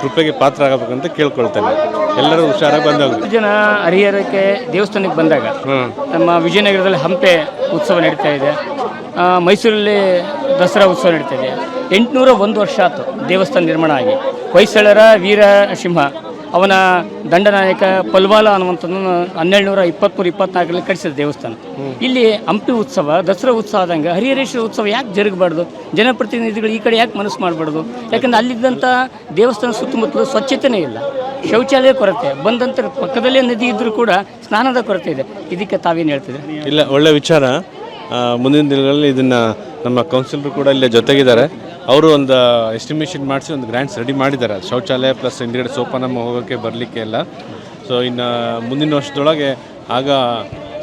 ಕೃಪೆಗೆ ಪಾತ್ರ ಆಗಬೇಕಂತ ಕೇಳ್ಕೊಳ್ತೇನೆ. ಎಲ್ಲರೂ ಹುಷಾರಾಗಿ ಬಂದವರು. ಜನ ಹರಿಹರಕ್ಕೆ ದೇವಸ್ಥಾನಕ್ಕೆ ಬಂದಾಗ ನಮ್ಮ ವಿಜಯನಗರದಲ್ಲಿ ಹಂಪೆ ಉತ್ಸವ ನಡೀತಾ ಇದೆ, ಮೈಸೂರಲ್ಲಿ ದಸರಾ ಉತ್ಸವ ನಡೀತಾ ಇದೆ. 801 ವರ್ಷ ಆಯಿತು ದೇವಸ್ಥಾನ ನಿರ್ಮಾಣ ಆಗಿ. ಹೊಯ್ಸಳರ ವೀರ ಸಿಂಹ ಅವನ ದಂಡನಾಯಕ ಪಲ್ವಾಲ ಅನ್ನುವಂಥದ್ದನ್ನು 1223-24ರಲ್ಲಿ ಕಟ್ಟಿಸಿದ ದೇವಸ್ಥಾನ. ಇಲ್ಲಿ ಹಂಪಿ ಉತ್ಸವ, ದಸರಾ ಉತ್ಸವ ಆದಂಗೆ ಹರಿಹರೇಶ್ವರ ಉತ್ಸವ ಯಾಕೆ ಜರುಗಬಾರ್ದು? ಜನಪ್ರತಿನಿಧಿಗಳು ಈ ಕಡೆ ಯಾಕೆ ಮನಸ್ಸು ಮಾಡಬಾರ್ದು? ಯಾಕಂದರೆ ಅಲ್ಲಿದ್ದಂಥ ದೇವಸ್ಥಾನ ಸುತ್ತಮುತ್ತಲು ಸ್ವಚ್ಛತೆಯೇ ಇಲ್ಲ, ಶೌಚಾಲಯ ಕೊರತೆ, ಬಂದಂಥ ಪಕ್ಕದಲ್ಲೇ ನದಿ ಇದ್ದರೂ ಕೂಡ ಸ್ನಾನದ ಕೊರತೆ ಇದೆ. ಇದಕ್ಕೆ ತಾವೇನು ಹೇಳ್ತಿದ್ರೆ? ಇಲ್ಲ, ಒಳ್ಳೆ ವಿಚಾರ. ಮುಂದಿನ ದಿನಗಳಲ್ಲಿ ಇದನ್ನು ನಮ್ಮ ಕೌನ್ಸಿಲರು ಕೂಡ ಇಲ್ಲೇ ಜೊತೆಗಿದ್ದಾರೆ. ಅವರು ಒಂದು ಎಸ್ಟಿಮೇಷನ್ ಮಾಡಿಸಿ ಒಂದು ಗ್ರ್ಯಾಂಟ್ಸ್ ರೆಡಿ ಮಾಡಿದ್ದಾರೆ. ಶೌಚಾಲಯ ಪ್ಲಸ್ ಹಿಂದ್ಗಡೆ ಸೋಪಾನಮ್ಮ ಹೋಗೋಕ್ಕೆ ಬರಲಿಕ್ಕೆ ಎಲ್ಲ. ಸೊ ಇನ್ನು ಮುಂದಿನ ವರ್ಷದೊಳಗೆ ಆಗ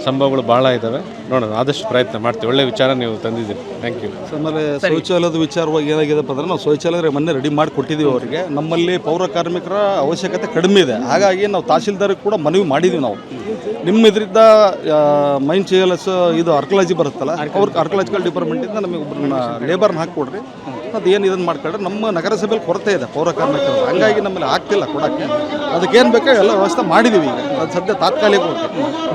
ಸಂಭವಗಳು ಭಾಳ ಇದ್ದಾವೆ. ನೋಡೋಣ, ಆದಷ್ಟು ಪ್ರಯತ್ನ ಮಾಡ್ತೀವಿ. ಒಳ್ಳೆ ವಿಚಾರ ನೀವು ತಂದಿದ್ದೀರಿ. Thank you. ಆಮೇಲೆ ಶೌಚಾಲಯದ ವಿಚಾರವಾಗಿ ಏನಾಗಿದೆಪ್ಪ ಅಂದ್ರೆ, ನಾವು ಶೌಚಾಲಯ ಮೊನ್ನೆ ರೆಡಿ ಮಾಡಿ ಕೊಟ್ಟಿದ್ದೀವಿ ಅವರಿಗೆ. ನಮ್ಮಲ್ಲಿ ಪೌರ ಕಾರ್ಮಿಕರ ಅವಶ್ಯಕತೆ ಕಡಿಮೆ ಇದೆ. ಹಾಗಾಗಿ ನಾವು ತಹಸೀಲ್ದಾರ್ಗೆ ಕೂಡ ಮನವಿ ಮಾಡಿದ್ದೀವಿ. ನಾವು ನಿಮ್ಮ ಇದರಿಂದ ಮೈನ್ CLS ಇದು ಆರ್ಕಲಾಜಿ ಬರುತ್ತಲ್ಲ, ಅವ್ರಿಗೆ ಆರ್ಕಲಾಜಿಕಲ್ ಡಿಪಾರ್ಟ್ಮೆಂಟಿಂದ ನಮಗೆ ಒಬ್ಬರನ್ನ ಲೇಬರ್ನ ಹಾಕಿಕೊಡ್ರಿ. ಅದು ಏನು ಇದನ್ನು ಮಾಡ್ಕೊಂಡ್ರೆ ನಮ್ಮ ನಗರಸಭೆಯಲ್ಲಿ ಕೊರತೆ ಇದೆ ಪೌರ ಕಾರ್ಮಿಕರು. ಹಂಗಾಗಿ ನಮ್ಮಲ್ಲಿ ಆಗ್ತಿಲ್ಲ ಕೊಡೋಕ್ಕೆ. ಅದಕ್ಕೇನು ಬೇಕೋ ಎಲ್ಲ ವ್ಯವಸ್ಥೆ ಮಾಡಿದ್ದೀವಿ. ಈಗ ಅದು ಸದ್ಯ ತಾತ್ಕಾಲಿಕ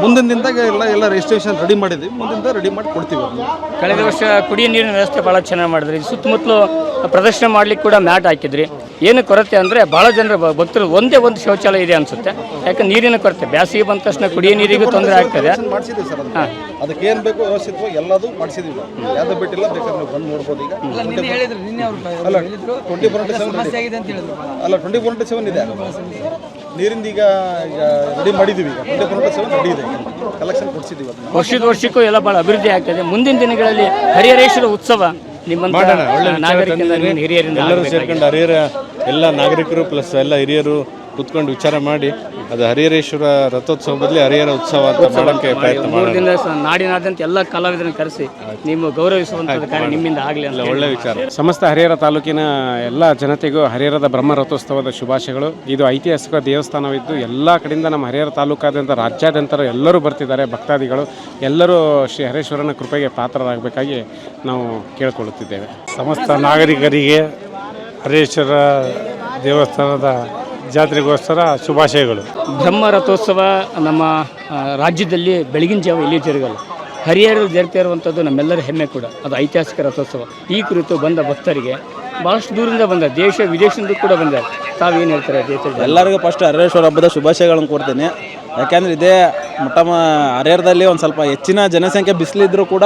ಮುಂದಿನ ದಿನದಾಗ ಎಲ್ಲ ರಿಜಿಸ್ಟ್ರೇಷನ್ ರೆಡಿ ಮಾಡಿದ್ದೀವಿ. ಮುಂದಿನ ರೆಡಿ ಮಾಡಿ ಕೊಡ್ತೀವಿ. ಕಳೆದ ವರ್ಷ ಕುಡಿಯೋ ನೀರಿನ ವ್ಯವಸ್ಥೆ ಭಾಳ ಚೆನ್ನಾಗಿ ಮಾಡಿದ್ರಿ. ಸುತ್ತಮುತ್ತಲು ಪ್ರದರ್ಶನ ಮಾಡ್ಲಿಕ್ಕೆ ಕೂಡ ಮ್ಯಾಟ್ ಹಾಕಿದ್ರಿ. ಏನು ಕೊರತೆ ಅಂದರೆ ಭಾಳ ಜನರ ಭಕ್ತರು ಒಂದೇ ಒಂದು ಶೌಚಾಲಯ ಇದೆ ಅನಿಸುತ್ತೆ. ಯಾಕಂದ್ರೆ ನೀರಿನ ಕೊರತೆ, ಬೇಸಿಗೆ ಬಂದ ತಕ್ಷಣ ಕುಡಿಯೋ ನೀರಿಗೂ ತೊಂದರೆ ಆಗ್ತದೆ. ಮಾಡಿಸಿದ್ದೀವಿ ಸರ್. ಅದಕ್ಕೆ ಏನು ಬೇಕು ವ್ಯವಸ್ಥಿತವಾಗಿ ಎಲ್ಲದೂ ಮಾಡಿಸಿದ್ದೀವಿ. ಯಾವುದೋ ಬಿಟ್ಟಿಲ್ಲ, ಬೇಕಾದ್ರೆ ನೀವು ಬಂದು ನೋಡ್ಬೋದು. ಈಗ ಅಲ್ಲ 24/7 ಇದೆ ನೀರಿಂದ. ಈಗ ರೆಡಿ ಮಾಡಿದ್ದೀವಿ. ಈಗ 24/7 ರೆಡಿ ಇದೆ. ಕಲೆಕ್ಷನ್ ಕೊಡಿಸಿದ್ದೀವಿ. ವರ್ಷಕ್ಕೂ ಎಲ್ಲ ಭಾಳ ಅಭಿವೃದ್ಧಿ ಆಗ್ತದೆ. ಮುಂದಿನ ದಿನಗಳಲ್ಲಿ ಹರಿಹರೇಶ್ವರ ಉತ್ಸವ ನಿಮ್ಮಂತ ನಾಗರಿಕರಿಂದ, ಹಿರಿಯರಿಂದ ಎಲ್ಲರೂ ಸೇರ್ಕೊಂಡು ಹರಿಹರ ಎಲ್ಲ ನಾಗರಿಕರು ಪ್ಲಸ್ ಎಲ್ಲ ಹಿರಿಯರು ಕುತ್ಕೊಂಡು ವಿಚಾರ ಮಾಡಿ ಅದು ಹರಿಹರೇಶ್ವರ ರಥೋತ್ಸವ ಬದಲಿ ಹರಿಹರ ಉತ್ಸವ ಅಂತ ಮಾಡೋಕ್ಕೆ ಪ್ರಯತ್ನ ಮಾಡಿ. 3 ದಿನ ನಾಡಿನಾದ್ಯಂತ ಎಲ್ಲ ಕಲಾವಿದರನ್ನು ಕರೆಸಿ ನೀವು ಗೌರವಿಸುವಂಥದ್ದು ಕಾರ್ಯ ನಿಮ್ಮಿಂದ ಆಗಲಿ ಅಂತ ಒಳ್ಳೆ ವಿಚಾರ. ಸಮಸ್ತ ಹರಿಹರ ತಾಲೂಕಿನ ಎಲ್ಲ ಜನತೆಗೂ ಹರಿಹರದ ಬ್ರಹ್ಮ ರಥೋತ್ಸವದ ಶುಭಾಶಯಗಳು. ಇದು ಐತಿಹಾಸಿಕ ದೇವಸ್ಥಾನವಿದ್ದು ಎಲ್ಲ ಕಡೆಯಿಂದ ನಮ್ಮ ಹರಿಹರ ತಾಲೂಕಾದ್ಯಂತ ರಾಜ್ಯಾದ್ಯಂತ ಎಲ್ಲರೂ ಬರ್ತಿದ್ದಾರೆ ಭಕ್ತಾದಿಗಳು. ಎಲ್ಲರೂ ಶ್ರೀ ಹರೇಶ್ವರನ ಕೃಪೆಗೆ ಪಾತ್ರರಾಗಬೇಕಾಗಿ ನಾವು ಕೇಳಿಕೊಳ್ಳುತ್ತಿದ್ದೇವೆ. ಸಮಸ್ತ ನಾಗರಿಕರಿಗೆ ಹರೇಶ್ವರ ದೇವಸ್ಥಾನದ ಜಾತ್ರೆಗೋಸ್ಕರ ಶುಭಾಶಯಗಳು. ಬ್ರಹ್ಮ ರಥೋತ್ಸವ ನಮ್ಮ ರಾಜ್ಯದಲ್ಲಿ ಬೆಳಗಿನ ಜಾವ ಎಲ್ಲಿ ಜರುಗಲ್ಲ. ಹರಿಹರ ಜರುಗ್ತಾ ಇರುವಂಥದ್ದು ನಮ್ಮೆಲ್ಲರ ಹೆಮ್ಮೆ ಕೂಡ. ಅದು ಐತಿಹಾಸಿಕ ರಥೋತ್ಸವ. ಈ ಕುರಿತು ಬಂದ ಭಕ್ತರಿಗೆ ಭಾಳಷ್ಟು ದೂರದಿಂದ ಬಂದ, ದೇಶ ವಿದೇಶದಿಂದ ಕೂಡ ಬಂದ್ದಾರೆ. ತಾವೇನು ಹೇಳ್ತಾರೆ? ಎಲ್ಲರಿಗೂ ಫಸ್ಟ್ ಹರಿಹರೇಶ್ವರ ಹಬ್ಬದ ಶುಭಾಶಯಗಳನ್ನು ಕೊಡ್ತೀನಿ. ಯಾಕೆಂದರೆ ಇದೇ ಹರಿಹರದಲ್ಲಿ ಒಂದು ಸ್ವಲ್ಪ ಹೆಚ್ಚಿನ ಜನಸಂಖ್ಯೆ ಬಿಸಿಲಿದ್ರೂ ಕೂಡ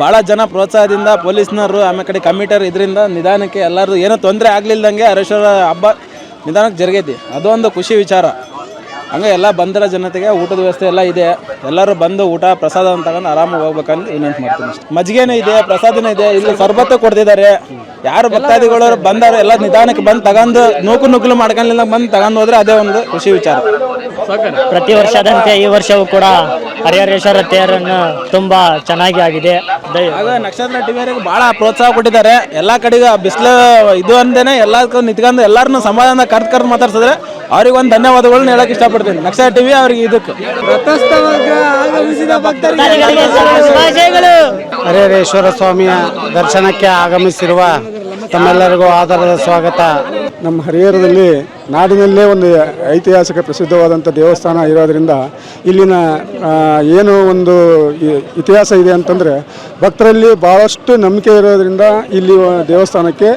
ಭಾಳ ಜನ ಪ್ರೋತ್ಸಾಹದಿಂದ ಪೊಲೀಸ್ನವರು ಆಮೇಲೆ ಕಡೆ ಕಮಿಟರ್ ಇದರಿಂದ ನಿಧಾನಕ್ಕೆ ಎಲ್ಲರೂ ಏನೋ ತೊಂದರೆ ಆಗಲಿಲ್ದಂಗೆ ಹರಿಹರೇಶ್ವರ ಹಬ್ಬ ನಿಧಾನಕ್ಕೆ ಜರುಗೈತಿ. ಅದೊಂದು ಖುಷಿ ವಿಚಾರ. ಹಂಗೆ ಎಲ್ಲ ಬಂದರ ಜನತೆಗೆ ಊಟದ ವ್ಯವಸ್ಥೆ ಎಲ್ಲ ಇದೆ. ಎಲ್ಲರೂ ಬಂದು ಊಟ ಪ್ರಸಾದ ತಗೊಂಡು ಆರಾಮಾಗಿ ಹೋಗ್ಬೇಕಂತ ವಿನಂತಿ ಮಾಡ್ತೀನಿ ಅಷ್ಟೇ. ಮಜ್ಜಿಗೆನೂ ಇದೆ, ಪ್ರಸಾದನೂ ಇದೆ, ಇಲ್ಲಿ ಸರ್ಬತ್ತು ಕೊಡ್ತಿದ್ದಾರೆ. ಯಾರು ಭಕ್ತಾದಿಗಳು ಬಂದವರು ಎಲ್ಲ ನಿಧಾನಕ್ಕೆ ಬಂದು ತಗೊಂಡು ನೂಕುಲು ಮಾಡ್ಕೊಂಡಿಲ್ಲ ಬಂದು ತಗೊಂಡು ಹೋದ್ರೆ ಅದೇ ಒಂದು ಖುಷಿ ವಿಚಾರ. ಪ್ರತಿ ವರ್ಷದಂತೆ ಈ ವರ್ಷವೂ ಕೂಡ ಹರಿಹರೇಶ್ವರ ತೇರನ್ನು ತುಂಬಾ ಚೆನ್ನಾಗಿ ಆಗಿದೆ. ಆಗ ನಕ್ಷತ್ರ ಟಿವಿಯವರಿಗೆ ಭಾಳ ಪ್ರೋತ್ಸಾಹ ಕೊಟ್ಟಿದ್ದಾರೆ. ಎಲ್ಲ ಕಡೆಗೂ ಬಿಸಿಲು ಇದು ಅಂದೇನೆ ಎಲ್ಲದಕ್ಕೂ ನಿಂತ್ಕೊಂಡು ಎಲ್ಲರನ್ನೂ ಸಮಾಧಾನ ಕರ್ದು ಮಾತಾಡ್ಸಿದ್ರೆ ಅವ್ರಿಗೆ ಒಂದು ಧನ್ಯವಾದಗಳನ್ನ ಹೇಳಕ್ ಇಷ್ಟಪಡ್ತೀನಿ. ನಕ್ಷತ್ರ ಟಿವಿ ಅವ್ರಿಗೆ ಇದಕ್ಕೆ ಹರಿಹರೇಶ್ವರ ಸ್ವಾಮಿಯ ದರ್ಶನಕ್ಕೆ ಆಗಮಿಸಿರುವ ತಮ್ಮೆಲ್ಲರಿಗೂ ಆಧಾರದ ಸ್ವಾಗತ. ನಮ್ಮ ಹರಿಹರದಲ್ಲಿ ನಾಡಿನಲ್ಲೇ ಒಂದು ಐತಿಹಾಸಿಕ ಪ್ರಸಿದ್ಧವಾದಂಥ ದೇವಸ್ಥಾನ ಇರೋದರಿಂದ ಇಲ್ಲಿನ ಏನು ಒಂದು ಇತಿಹಾಸ ಇದೆ ಅಂತಂದರೆ ಭಕ್ತರಲ್ಲಿ ಭಾಳಷ್ಟು ನಂಬಿಕೆ ಇರೋದರಿಂದ ಇಲ್ಲಿ ದೇವಸ್ಥಾನಕ್ಕೆ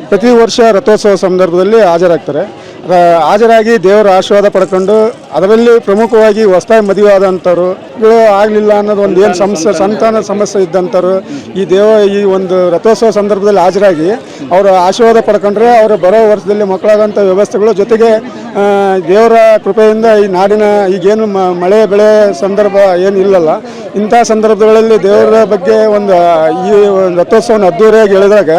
ಪ್ರತಿ ವರ್ಷ ರಥೋತ್ಸವ ಸಂದರ್ಭದಲ್ಲಿ ಹಾಜರಾಗ್ತಾರೆ. ಹಾಜರಾಗಿ ದೇವರ ಆಶೀರ್ವಾದ ಪಡ್ಕೊಂಡು, ಅದರಲ್ಲಿ ಪ್ರಮುಖವಾಗಿ ಹೊಸದಾಗಿ ಮದುವೆ ಆದಂಥವ್ರು ಆಗಲಿಲ್ಲ ಅನ್ನೋದು ಒಂದು ಏನು ಸಂತಾನ ಸಮಸ್ಯೆ ಇದ್ದಂಥವ್ರು ಈ ಒಂದು ರಥೋತ್ಸವ ಸಂದರ್ಭದಲ್ಲಿ ಹಾಜರಾಗಿ ಅವರ ಆಶೀರ್ವಾದ ಪಡ್ಕೊಂಡ್ರೆ ಅವರು ಬರೋ ವರ್ಷದಲ್ಲಿ ಮಕ್ಕಳಾದಂಥ ವ್ಯವಸ್ಥೆಗಳು, ಜೊತೆಗೆ ದೇವರ ಕೃಪೆಯಿಂದ ಈ ನಾಡಿನ ಈಗೇನು ಮಳೆ ಬೆಳೆ ಸಂದರ್ಭ ಏನು ಇಲ್ಲಲ್ಲ, ಇಂಥ ಸಂದರ್ಭಗಳಲ್ಲಿ ದೇವರ ಬಗ್ಗೆ ಈ ಒಂದು ರಥೋತ್ಸವವನ್ನು ಅದ್ದೂರಿಯಾಗಿ ಹೇಳಿದಾಗ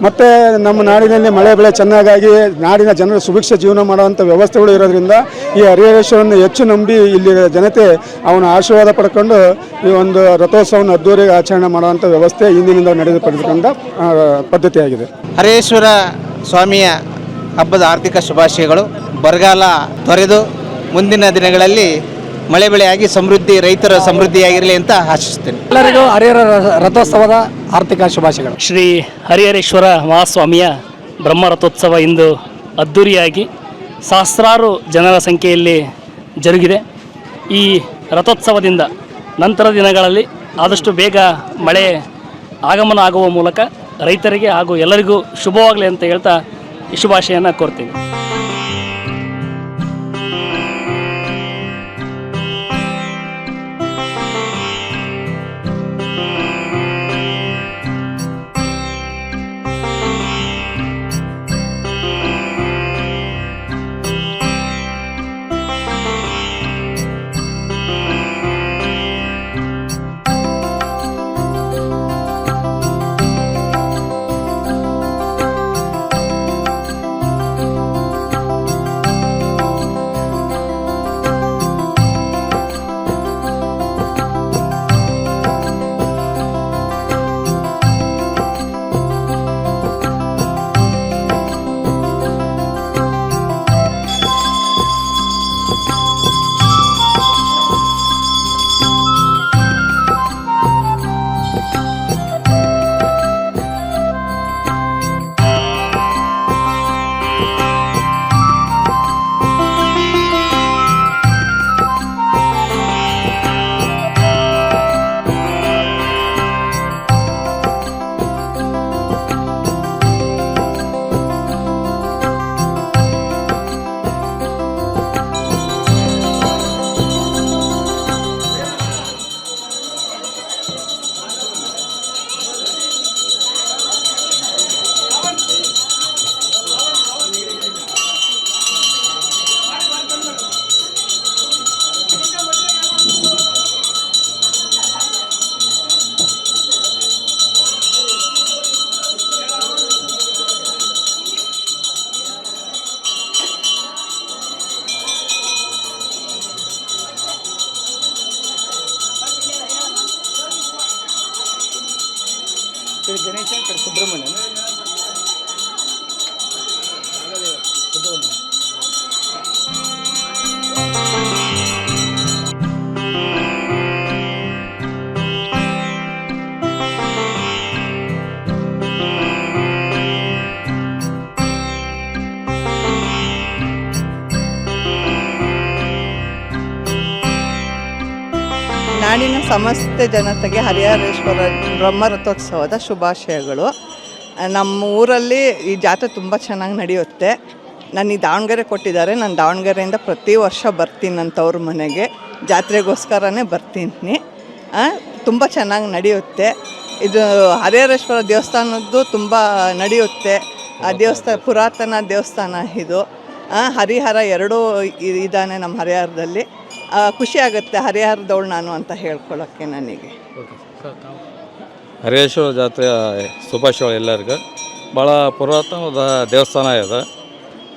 ಮತ್ತೆ ನಮ್ಮ ನಾಡಿನಲ್ಲಿ ಮಳೆ ಬೆಳೆ ಚೆನ್ನಾಗಾಗಿ ನಾಡಿನ ಜನರು ಸುಭಿಕ್ಷ ಜೀವನ ಮಾಡುವಂಥ ವ್ಯವಸ್ಥೆಗಳು ಇರೋದ್ರಿಂದ ಈ ಹರಿಹರೇಶ್ವರನ್ನು ಹೆಚ್ಚು ನಂಬಿ ಇಲ್ಲಿ ಜನತೆ ಅವನ ಆಶೀರ್ವಾದ ಪಡ್ಕೊಂಡು ಈ ಒಂದು ರಥೋತ್ಸವವನ್ನು ಅದ್ದೂರಿಯಾಗಿ ಆಚರಣೆ ಮಾಡುವಂಥ ವ್ಯವಸ್ಥೆ ಇಂದಿನಿಂದ ನಡೆದುಕೊಂಡ ಪದ್ಧತಿಯಾಗಿದೆ. ಹರಿಹರೇಶ್ವರ ಸ್ವಾಮಿಯ ಹಬ್ಬದ ಆರ್ಥಿಕ ಶುಭಾಶಯಗಳು. ಬರಗಾಲ ತೊರೆದು ಮುಂದಿನ ದಿನಗಳಲ್ಲಿ ಮಳೆ ಬೆಳೆಯಾಗಿ ರೈತರ ಸಮೃದ್ಧಿಯಾಗಿರಲಿ ಅಂತ ಆಶಿಸ್ತೇನೆ. ಎಲ್ಲರಿಗೂ ಹರಿಹರ ರಥೋತ್ಸವದ ಆರ್ಥಿಕ ಶುಭಾಶಯಗಳು. ಶ್ರೀ ಹರಿಹರೇಶ್ವರ ಮಹಾಸ್ವಾಮಿಯ ಬ್ರಹ್ಮ ರಥೋತ್ಸವ ಇಂದು ಅದ್ಧೂರಿಯಾಗಿ ಸಹಸ್ರಾರು ಜನರ ಸಂಖ್ಯೆಯಲ್ಲಿ ಜರುಗಿದೆ. ಈ ರಥೋತ್ಸವದಿಂದ ನಂತರ ದಿನಗಳಲ್ಲಿ ಆದಷ್ಟು ಬೇಗ ಮಳೆ ಆಗಮನ ಆಗುವ ಮೂಲಕ ರೈತರಿಗೆ ಹಾಗೂ ಎಲ್ಲರಿಗೂ ಶುಭವಾಗಲಿ ಅಂತ ಹೇಳ್ತಾ ಈ ಶುಭಾಶಯನ ಕೋರ್ತೀನಿ. ಗಣೇಶ ಸುಬ್ರಹ್ಮಣ್ಯ ನಾಡಿನ ಸಮಸ್ತ ಜನತೆಗೆ ಹರಿಹರೇಶ್ವರ ಬ್ರಹ್ಮರಥೋತ್ಸವದ ಶುಭಾಶಯಗಳು. ನಮ್ಮ ಊರಲ್ಲಿ ಈ ಜಾತ್ರೆ ತುಂಬ ಚೆನ್ನಾಗಿ ನಡೆಯುತ್ತೆ. ನನಗೆ ದಾವಣಗೆರೆ ಕೊಟ್ಟಿದ್ದಾರೆ. ನಾನು ದಾವಣಗೆರೆಯಿಂದ ಪ್ರತಿ ವರ್ಷ ಬರ್ತೀನಿ ನನ್ನ ತವ್ರ ಮನೆಗೆ, ಜಾತ್ರೆಗೋಸ್ಕರನೇ ಬರ್ತೀನಿ. ತುಂಬ ಚೆನ್ನಾಗಿ ನಡೆಯುತ್ತೆ. ಇದು ಹರಿಹರೇಶ್ವರ ದೇವಸ್ಥಾನದ್ದು ತುಂಬ ನಡೆಯುತ್ತೆ. ಆ ದೇವಸ್ಥಾನ ಪುರಾತನ ದೇವಸ್ಥಾನ ಇದು. ಹರಿಹರ ಎರಡೂ ಇದ್ದಾನೆ ನಮ್ಮ ಹರಿಹರದಲ್ಲಿ. ಖುಷಿ ಆಗುತ್ತೆ ಹರಿಹರದವಳು ನಾನು ಅಂತ ಹೇಳ್ಕೊಳ್ಳೋಕ್ಕೆ ನನಗೆ. ಹರಿಹರೇಶ್ವರ ಜಾತ್ರೆಯ ಶುಭಾಶಯಗಳು ಎಲ್ಲರಿಗೂ. ಭಾಳ ಪುರಾತನವಾದ ದೇವಸ್ಥಾನ ಇದೆ.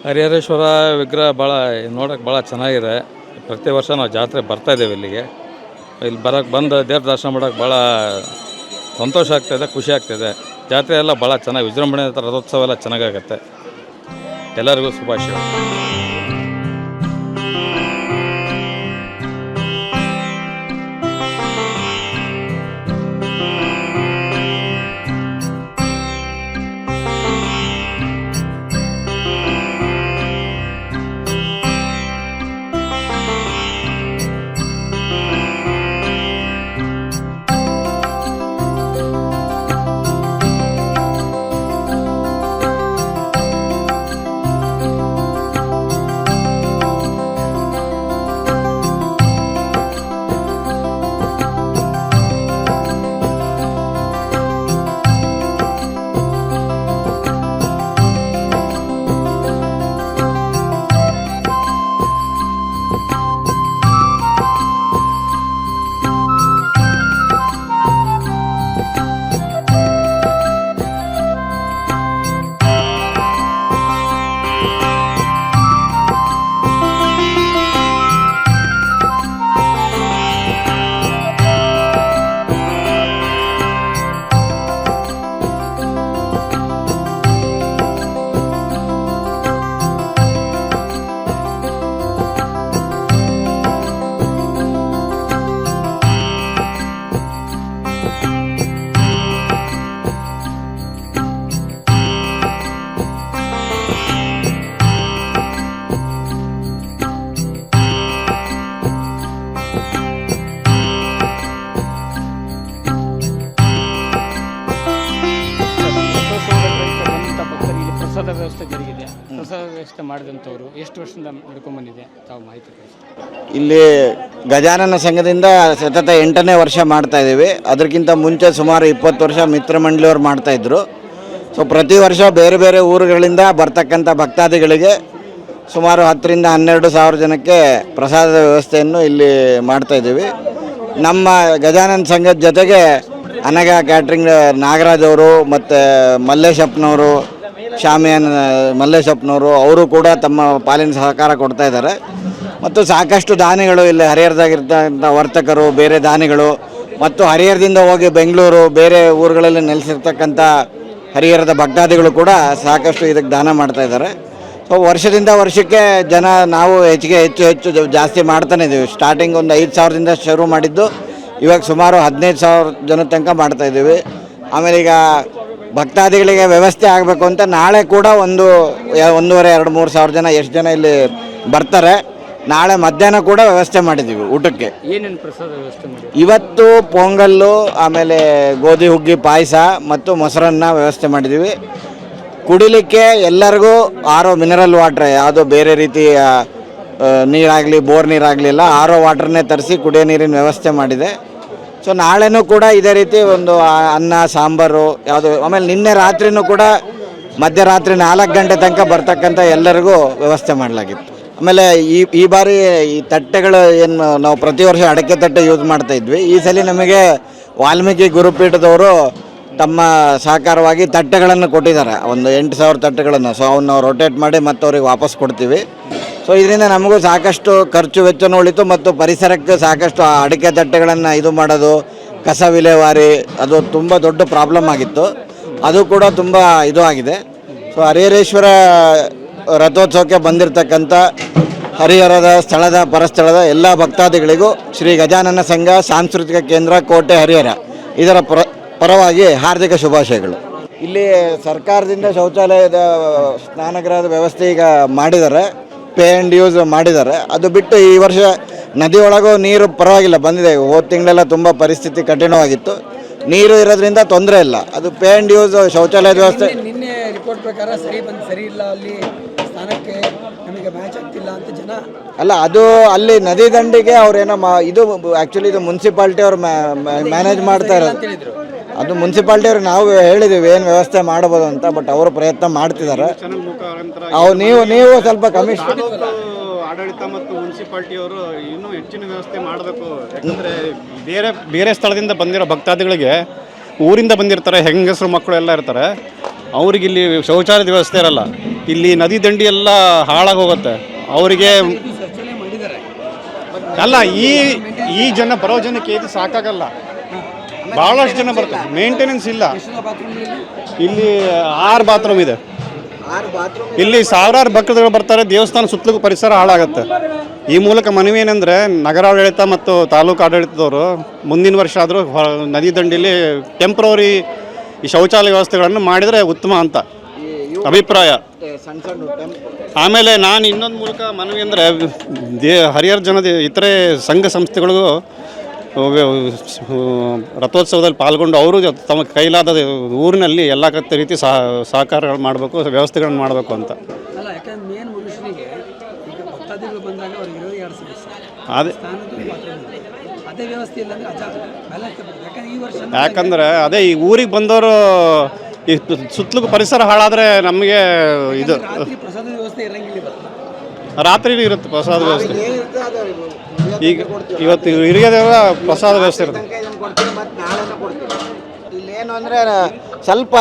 ಹರಿಹರೇಶ್ವರ ವಿಗ್ರಹ ಭಾಳ ನೋಡೋಕ್ಕೆ ಭಾಳ ಚೆನ್ನಾಗಿದೆ. ಪ್ರತಿ ವರ್ಷ ನಾವು ಜಾತ್ರೆ ಬರ್ತಾಯಿದ್ದೇವೆ ಇಲ್ಲಿಗೆ. ಇಲ್ಲಿ ಬಂದು ದೇವ್ರ ದರ್ಶನ ಮಾಡೋಕ್ಕೆ ಭಾಳ ಸಂತೋಷ ಆಗ್ತಾಯಿದೆ, ಖುಷಿ ಆಗ್ತಾಯಿದೆ. ಜಾತ್ರೆ ಎಲ್ಲ ಭಾಳ ಚೆನ್ನಾಗಿ ವಿಜೃಂಭಣೆ ರಥೋತ್ಸವ ಎಲ್ಲ ಚೆನ್ನಾಗಾಗತ್ತೆ. ಎಲ್ಲರಿಗೂ ಶುಭಾಶಯಗಳು. ಪ್ರಸಾದ ವ್ಯವಸ್ಥೆ ಜರುಗಿದೆ. ಪ್ರಸಾದ ವ್ಯವಸ್ಥೆ ಮಾಡಿದಂಥವ್ರು ಎಷ್ಟು ವರ್ಷದಿಂದ ನಡ್ಕೊಂಡು ಬಂದಿದೆ ತಾವು ಮಾಹಿತಿ ತಿಳಿಸಿ. ಇಲ್ಲಿ ಗಜಾನನ ಸಂಘದಿಂದ ಸತತ 8ನೇ ವರ್ಷ ಮಾಡ್ತಾ ಇದ್ದೀವಿ. ಅದಕ್ಕಿಂತ ಮುಂಚೆ ಸುಮಾರು 20 ವರ್ಷ ಮಿತ್ರ ಮಂಡಳಿಯವರು ಮಾಡ್ತಾಯಿದ್ರು. ಸೊ ಪ್ರತಿ ವರ್ಷ ಬೇರೆ ಬೇರೆ ಊರುಗಳಿಂದ ಬರ್ತಕ್ಕಂಥ ಭಕ್ತಾದಿಗಳಿಗೆ ಸುಮಾರು 10ರಿಂದ 12 ಸಾವಿರ ಜನಕ್ಕೆ ಪ್ರಸಾದದ ವ್ಯವಸ್ಥೆಯನ್ನು ಇಲ್ಲಿ ಮಾಡ್ತಾಯಿದ್ದೀವಿ. ನಮ್ಮ ಗಜಾನನ ಸಂಘದ ಜೊತೆಗೆ ಅನಗ ಕ್ಯಾಟ್ರಿಂಗ್ ನಾಗರಾಜ್ ಅವರು ಮತ್ತು ಮಲ್ಲೇಶಪ್ಪನವರು, ಶಾಮಿಯಾನ್ ಮಲ್ಲೇಶಪ್ಪನವರು ಅವರು ಕೂಡ ತಮ್ಮ ಪಾಲಿನ ಸಹಕಾರ ಕೊಡ್ತಾ ಇದ್ದಾರೆ. ಮತ್ತು ಸಾಕಷ್ಟು ದಾನಿಗಳು ಇಲ್ಲಿ ಹರಿಹರದಾಗಿರ್ತಕ್ಕಂಥ ವರ್ತಕರು, ಬೇರೆ ದಾನಿಗಳು ಮತ್ತು ಹರಿಹರದಿಂದ ಹೋಗಿ ಬೆಂಗಳೂರು ಬೇರೆ ಊರುಗಳಲ್ಲಿ ನೆಲೆಸಿರ್ತಕ್ಕಂಥ ಹರಿಹರದ ಭಕ್ತಾದಿಗಳು ಕೂಡ ಸಾಕಷ್ಟು ಇದಕ್ಕೆ ದಾನ ಮಾಡ್ತಾ ಇದ್ದಾರೆ. ಸೊ ವರ್ಷದಿಂದ ವರ್ಷಕ್ಕೆ ಜನ ನಾವು ಹೆಚ್ಚು ಜಾಸ್ತಿ ಮಾಡ್ತಾನೆ ಇದ್ದೀವಿ. ಸ್ಟಾರ್ಟಿಂಗ್ ಒಂದು 5,000ದಿಂದ ಶುರು ಮಾಡಿದ್ದು ಇವಾಗ ಸುಮಾರು 15,000 ಜನ ತನಕ ಮಾಡ್ತಾಯಿದ್ದೀವಿ. ಆಮೇಲೆ ಈಗ ಭಕ್ತಾದಿಗಳಿಗೆ ವ್ಯವಸ್ಥೆ ಆಗಬೇಕು ಅಂತ ನಾಳೆ ಕೂಡ 1,500-2,000-3,000 ಜನ ಎಷ್ಟು ಜನ ಇಲ್ಲಿ ಬರ್ತಾರೆ. ನಾಳೆ ಮಧ್ಯಾಹ್ನ ಕೂಡ ವ್ಯವಸ್ಥೆ ಮಾಡಿದ್ದೀವಿ ಊಟಕ್ಕೆ. ಏನೇನು ಪ್ರಸಾದ ವ್ಯವಸ್ಥೆ ಮಾಡಿ? ಇವತ್ತು ಪೊಂಗಲ್ಲು, ಆಮೇಲೆ ಗೋಧಿ ಹುಗ್ಗಿ ಪಾಯಸ ಮತ್ತು ಮೊಸರನ್ನ ವ್ಯವಸ್ಥೆ ಮಾಡಿದ್ದೀವಿ. ಕುಡಿಲಿಕ್ಕೆ ಎಲ್ಲರಿಗೂ ಮಿನರಲ್ ವಾಟ್ರ್, ಯಾವುದೋ ಬೇರೆ ರೀತಿಯ ನೀರಾಗಲಿ ಬೋರ್ ನೀರಾಗಲಿಲ್ಲ, ವಾಟ್ರನ್ನೇ ತರಿಸಿ ಕುಡಿಯೋ ನೀರಿನ ವ್ಯವಸ್ಥೆ ಮಾಡಿದೆ. ಸೊ ನಾಳೆನೂ ಕೂಡ ಇದೇ ರೀತಿ ಒಂದು ಅನ್ನ ಸಾಂಬಾರು ಯಾವುದು. ಆಮೇಲೆ ನಿನ್ನೆ ರಾತ್ರಿನೂ ಕೂಡ ಮಧ್ಯರಾತ್ರಿ 4 ಗಂಟೆ ತನಕ ಬರ್ತಕ್ಕಂಥ ಎಲ್ಲರಿಗೂ ವ್ಯವಸ್ಥೆ ಮಾಡಲಾಗಿತ್ತು. ಆಮೇಲೆ ಈ ಬಾರಿ ಈ ತಟ್ಟೆಗಳು ಏನು ನಾವು ಪ್ರತಿ ವರ್ಷ ಅಡಕೆ ತಟ್ಟೆ ಯೂಸ್ ಮಾಡ್ತಾ ಇದ್ವಿ. ಈ ಸಲ ನಮಗೆ ವಾಲ್ಮೀಕಿ ಗುರುಪೀಠದವರು ತಮ್ಮ ಸಹಕಾರವಾಗಿ ತಟ್ಟೆಗಳನ್ನು ಕೊಟ್ಟಿದ್ದಾರೆ, ಒಂದು 8,000 ತಟ್ಟೆಗಳನ್ನು. ಸೊ ಅವನ್ನ ನಾವು ರೊಟೇಟ್ ಮಾಡಿ ಮತ್ತೆ ಅವ್ರಿಗೆ ವಾಪಸ್ ಕೊಡ್ತೀವಿ. ಸೊ ಇದರಿಂದ ನಮಗೂ ಸಾಕಷ್ಟು ಖರ್ಚು ವೆಚ್ಚನೂ ಉಳಿತು ಮತ್ತು ಪರಿಸರಕ್ಕೆ ಸಾಕಷ್ಟು ಅಡಿಕೆ ತಟ್ಟೆಗಳನ್ನು ಇದು ಮಾಡೋದು, ಕಸ ವಿಲೇವಾರಿ, ಅದು ತುಂಬ ದೊಡ್ಡ ಪ್ರಾಬ್ಲಮ್ ಆಗಿತ್ತು. ಅದು ಕೂಡ ತುಂಬ ಇದು ಆಗಿದೆ. ಸೊ ಹರಿಹರೇಶ್ವರ ರಥೋತ್ಸವಕ್ಕೆ ಬಂದಿರತಕ್ಕಂಥ ಹರಿಹರದ ಪರಸ್ಥಳದ ಎಲ್ಲ ಭಕ್ತಾದಿಗಳಿಗೂ ಶ್ರೀ ಗಜಾನನ ಸಂಘ ಸಾಂಸ್ಕೃತಿಕ ಕೇಂದ್ರ ಕೋಟೆ ಹರಿಹರ ಇದರ ಪರವಾಗಿ ಹಾರ್ದಿಕ ಶುಭಾಶಯಗಳು. ಇಲ್ಲಿ ಸರ್ಕಾರದಿಂದ ಶೌಚಾಲಯದ ಸ್ನಾನಗೃಹದ ವ್ಯವಸ್ಥೆ ಈಗ ಮಾಡಿದ್ದಾರೆ, ಪೇ ಆ್ಯಂಡ್ ಯೂಸ್ ಮಾಡಿದ್ದಾರೆ. ಅದು ಬಿಟ್ಟು ಈ ವರ್ಷ ನದಿ ಒಳಗೂ ನೀರು ಪರವಾಗಿಲ್ಲ ಬಂದಿದೆ. ಹೋದ ತಿಂಗಳೆಲ್ಲ ತುಂಬ ಪರಿಸ್ಥಿತಿ ಕಠಿಣವಾಗಿತ್ತು. ನೀರು ಇರೋದ್ರಿಂದ ತೊಂದರೆ ಇಲ್ಲ. ಅದು ಪೇ ಆ್ಯಂಡ್ ಯೂಸ್ ಶೌಚಾಲಯದ ವ್ಯವಸ್ಥೆ ನಿನ್ನೆ ರಿಪೋರ್ಟ್ ಪ್ರಕಾರ ಸರಿ ಇಲ್ಲ, ಅಲ್ಲಿ ಸ್ನಾನಕ್ಕೆ ನಮಗೆ ಮ್ಯಾಚ್ ಆಗ್ತಿಲ್ಲ ಅಂತ ಜನ ಅಲ್ಲ, ಅದು ಅಲ್ಲಿ ನದಿ ದಂಡಿಗೆ ಅವ್ರೇನೋ ಇದು ಆ್ಯಕ್ಚುಲಿ ಇದು ಮುನ್ಸಿಪಾಲ್ಟಿ ಅವ್ರು ಮ್ಯಾನೇಜ್ ಮಾಡ್ತಾ ಇರೋದು. ಅದು ಮುನ್ಸಿಪಾಲ್ಟಿ ಅವ್ರಿಗೆ ನಾವು ಹೇಳಿದ್ದೀವಿ ಏನು ವ್ಯವಸ್ಥೆ ಮಾಡ್ಬೋದು ಅಂತ, ಬಟ್ ಅವರು ಪ್ರಯತ್ನ ಮಾಡ್ತಿದ್ದಾರೆ. ನೀವು ಸ್ವಲ್ಪ ಕಮಿಷನ್ ಆಡಳಿತ ಮತ್ತು ಮುನ್ಸಿಪಾಲ್ಟಿಯವರು ಇನ್ನೂ ಹೆಚ್ಚಿನ ವ್ಯವಸ್ಥೆ ಮಾಡಬೇಕು. ಯಾಕಂದರೆ ಬೇರೆ ಸ್ಥಳದಿಂದ ಬಂದಿರೋ ಭಕ್ತಾದಿಗಳಿಗೆ, ಊರಿಂದ ಬಂದಿರ್ತಾರೆ, ಹೆಂಗಸರು ಮಕ್ಕಳು ಎಲ್ಲ ಇರ್ತಾರೆ, ಅವ್ರಿಗೆ ಇಲ್ಲಿ ಶೌಚಾಲಯದ ವ್ಯವಸ್ಥೆ ಇರಲ್ಲ. ಇಲ್ಲಿ ನದಿ ದಂಡಿ ಎಲ್ಲ ಹಾಳಾಗಿ ಹೋಗುತ್ತೆ ಅವರಿಗೆ. ಅಲ್ಲ, ಈ ಜನ ಬರೋ ಜನಕ್ಕೆ ಇದು ಸಾಕಾಗಲ್ಲ, ಭಾಳಷ್ಟು ಜನ ಬರ್ತಾರೆ, ಮೇಂಟೆನೆನ್ಸ್ ಇಲ್ಲ. ಇಲ್ಲಿ 6 ಬಾತ್ರೂಮ್ ಇದೆ. ಇಲ್ಲಿ ಸಾವಿರಾರು ಭಕ್ತರು ಬರ್ತಾರೆ, ದೇವಸ್ಥಾನ ಸುತ್ತಲೂ ಪರಿಸರ ಹಾಳಾಗುತ್ತೆ. ಈ ಮೂಲಕ ಮನವಿ ಏನಂದರೆ ನಗರಾಡಳಿತ ಮತ್ತು ತಾಲೂಕು ಆಡಳಿತದವರು ಮುಂದಿನ ವರ್ಷ ಆದರೂ ನದಿ ದಂಡಿಲಿ ಟೆಂಪ್ರವರಿ ಈ ಶೌಚಾಲಯ ವ್ಯವಸ್ಥೆಗಳನ್ನು ಮಾಡಿದರೆ ಉತ್ತಮ ಅಂತ ಅಭಿಪ್ರಾಯ. ಆಮೇಲೆ ನಾನು ಇನ್ನೊಂದು ಮೂಲಕ ಮನವಿ ಅಂದರೆ ಹರಿಹರ ಜನದ ಇತರೆ ಸಂಘ ಸಂಸ್ಥೆಗಳಿಗೂ ರಥೋತ್ಸವದಲ್ಲಿ ಪಾಲ್ಗೊಂಡು ಅವರು ತಮ್ಮ ಕೈಲಾದ ಊರಿನಲ್ಲಿ ಎಲ್ಲ ರೀತಿ ಸಹಕಾರಗಳು ಮಾಡಬೇಕು, ವ್ಯವಸ್ಥೆಗಳನ್ನು ಮಾಡಬೇಕು ಅಂತ. ಅಲ್ಲ, ಯಾಕಂದ್ರೆ ಮೇನ್ ಮನುಷ್ಯನಿಗೆ ಈಗ ಭಕ್ತಾದಿಗಳು ಬಂದಾಗ ಅವ್ರಿಗೆ ಇರೋದು 2 ಸಮಸ್ಯೆ. ಅದೇ ವ್ಯವಸ್ಥೆ ಇಲ್ಲ ಅಂದರೆ ಯಾಕಂದ್ರೆ ಈ ವರ್ಷ ಯಾಕಂದರೆ ಅದೇ ಈ ಊರಿಗೆ ಬಂದವರು ಈ ಸುತ್ತಲೂ ಪರಿಸರ ಹಾಳಾದರೆ ನಮಗೆ ಇದು ಪ್ರಸಾದ ವ್ಯವಸ್ಥೆ ಇರಂಗಿಲ್ಲ. ರಾತ್ರಿ ಇರುತ್ತೆ ಪ್ರಸಾದ ವ್ಯವಸ್ಥೆ. ಈಗ ಇವತ್ತು ಹಿರಿಯದೆಲ್ಲ ಪ್ರಸಾದ ವ್ಯವಸ್ಥೆ ಇರುತ್ತೆ. ಇಲ್ಲೇನು ಅಂದರೆ ಸ್ವಲ್ಪ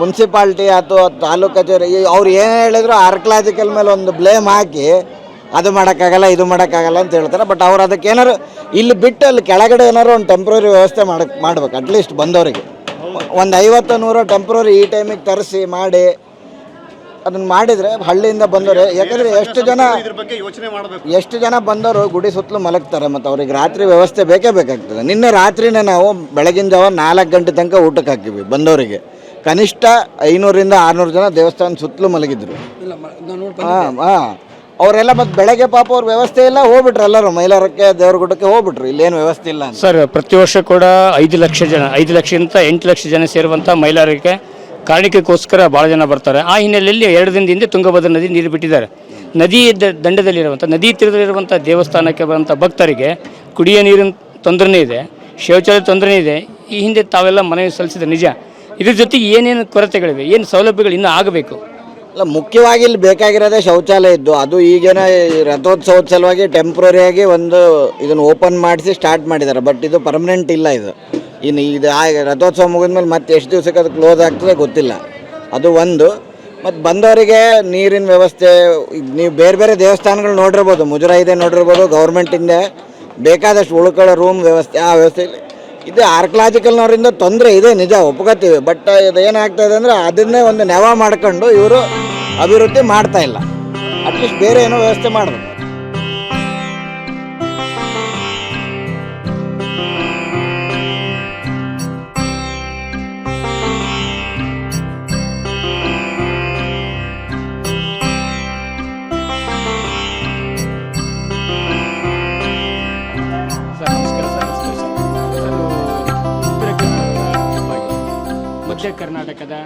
ಮುನ್ಸಿಪಾಲ್ಟಿ ಅಥವಾ ತಾಲೂಕು ಕಚೇರಿ ಅವ್ರು ಏನು ಹೇಳಿದ್ರು ಆರ್ಕಲಾಜಿಕಲ್ ಮೇಲೆ ಒಂದು ಬ್ಲೇಮ್ ಹಾಕಿ ಅದು ಮಾಡೋಕ್ಕಾಗಲ್ಲ ಇದು ಮಾಡೋಕ್ಕಾಗಲ್ಲ ಅಂತ ಹೇಳ್ತಾರೆ. ಬಟ್ ಅವ್ರು ಅದಕ್ಕೆ ಏನಾರು ಇಲ್ಲಿ ಬಿಟ್ಟು ಅಲ್ಲಿ ಕೆಳಗಡೆ ಏನಾರು ಒಂದು ಟೆಂಪ್ರರಿ ವ್ಯವಸ್ಥೆ ಮಾಡ್ಬೇಕು. ಅಟ್ಲೀಸ್ಟ್ ಬಂದವರಿಗೆ ಒಂದು 50-100 ಟೆಂಪ್ರರಿ ಈ ಟೈಮಿಗೆ ತರಿಸಿ ಮಾಡಿ ಅದನ್ನು ಮಾಡಿದರೆ ಹಳ್ಳಿಯಿಂದ ಬಂದವರು, ಯಾಕಂದರೆ ಎಷ್ಟು ಜನ ಬಂದವರು ಗುಡಿ ಸುತ್ತಲೂ ಮಲಗ್ತಾರೆ ಮತ್ತು ಅವ್ರಿಗೆ ರಾತ್ರಿ ವ್ಯವಸ್ಥೆ ಬೇಕೇ ಬೇಕಾಗ್ತದೆ. ನಿನ್ನೆ ರಾತ್ರಿನೇ ನಾವು ಬೆಳಗಿನ ಜಾವ 4 ಗಂಟೆ ತನಕ ಊಟಕ್ಕೆ ಹಾಕಿವಿ ಬಂದವರಿಗೆ. ಕನಿಷ್ಠ 500-600 ಜನ ದೇವಸ್ಥಾನ ಸುತ್ತಲೂ ಮಲಗಿದ್ರು. ಅವರೆಲ್ಲ ಮತ್ತು ಬೆಳಗ್ಗೆ ಪಾಪ ಅವ್ರ ವ್ಯವಸ್ಥೆ ಇಲ್ಲ, ಹೋಗ್ಬಿಟ್ರು ಎಲ್ಲರೂ ಮೈಲಾರಕ್ಕೆ ದೇವ್ರಗುಡ್ಡಕ್ಕೆ ಹೋಗ್ಬಿಟ್ರು. ಇಲ್ಲೇನು ವ್ಯವಸ್ಥೆ ಇಲ್ಲ ಸರ್. ಪ್ರತಿ ವರ್ಷ ಕೂಡ 5 ಲಕ್ಷ ಜನ, 5 ಲಕ್ಷದಿಂದ 8 ಲಕ್ಷ ಜನ ಸೇರುವಂಥ ಮೈಲಾರಕ್ಕೆ ಕಾರಣಕ್ಕೋಸ್ಕರ ಭಾಳ ಜನ ಬರ್ತಾರೆ. ಆ ಹಿನ್ನೆಲೆಯಲ್ಲಿ 2 ದಿನದ ಹಿಂದೆ ತುಂಗಭದ್ರಾ ನದಿ ನೀರು ಬಿಟ್ಟಿದ್ದಾರೆ. ನದಿ ದಂಡದಲ್ಲಿರುವಂಥ ನದಿ ತೀರದಲ್ಲಿರುವಂಥ ದೇವಸ್ಥಾನಕ್ಕೆ ಬರುವಂಥ ಭಕ್ತರಿಗೆ ಕುಡಿಯೋ ನೀರಿನ ತೊಂದರೆನೇ ಇದೆ, ಶೌಚಾಲಯ ತೊಂದರೆನೇ ಇದೆ. ಈ ಹಿಂದೆ ತಾವೆಲ್ಲ ಮನವಿ ಸಲ್ಲಿಸಿದ ನಿಜ. ಇದ್ರ ಜೊತೆಗೆ ಏನೇನು ಕೊರತೆಗಳಿವೆ, ಏನು ಸೌಲಭ್ಯಗಳು ಇನ್ನೂ ಆಗಬೇಕು? ಅಲ್ಲ, ಮುಖ್ಯವಾಗಿ ಇಲ್ಲಿ ಬೇಕಾಗಿರೋದೇ ಶೌಚಾಲಯ ಇದ್ದು, ಅದು ಈಗೇನ ರಥೋತ್ಸವದ ಸಲುವಾಗಿ ಟೆಂಪ್ರರಿಯಾಗಿ ಒಂದು ಇದನ್ನು ಓಪನ್ ಮಾಡಿಸಿ ಸ್ಟಾರ್ಟ್ ಮಾಡಿದ್ದಾರೆ. ಬಟ್ ಇದು ಪರ್ಮನೆಂಟ್ ಇಲ್ಲ. ಇನ್ನು ಇದು ರಥೋತ್ಸವ ಮುಗಿದ್ಮೇಲೆ ಮತ್ತೆ ಎಷ್ಟು ದಿವಸಕ್ಕೆ ಅದು ಕ್ಲೋಸ್ ಆಗ್ತದೆ ಗೊತ್ತಿಲ್ಲ. ಅದು ಒಂದು. ಮತ್ತು ಬಂದವರಿಗೆ ನೀರಿನ ವ್ಯವಸ್ಥೆ, ನೀವು ಬೇರೆ ಬೇರೆ ದೇವಸ್ಥಾನಗಳು ನೋಡಿರ್ಬೋದು, ಮುಜರಾಯಿದೆ ನೋಡಿರ್ಬೋದು, ಗೌರ್ಮೆಂಟಿಂದ ಬೇಕಾದಷ್ಟು ಉಳ್ಕೊಳ್ಳೋ ರೂಮ್ ವ್ಯವಸ್ಥೆ, ಆ ವ್ಯವಸ್ಥೆ ಇದು ಆರ್ಕಲಾಜಿಕಲ್ನವರಿಂದ ತೊಂದರೆ ಇದೆ, ನಿಜ ಒಪ್ಕೋತೀವಿ. ಬಟ್ ಇದು ಏನಾಗ್ತಾಯಿದೆ ಅಂದರೆ ಅದನ್ನೇ ಒಂದು ನೆವ ಮಾಡ್ಕೊಂಡು ಇವರು ಅಭಿವೃದ್ಧಿ ಮಾಡ್ತಾ ಇಲ್ಲ. ಅಟ್ಲೀಸ್ಟ್ ಬೇರೆ ಏನೋ ವ್ಯವಸ್ಥೆ ಮಾಡಬೇಕು. ಮಧ್ಯ ಕರ್ನಾಟಕದ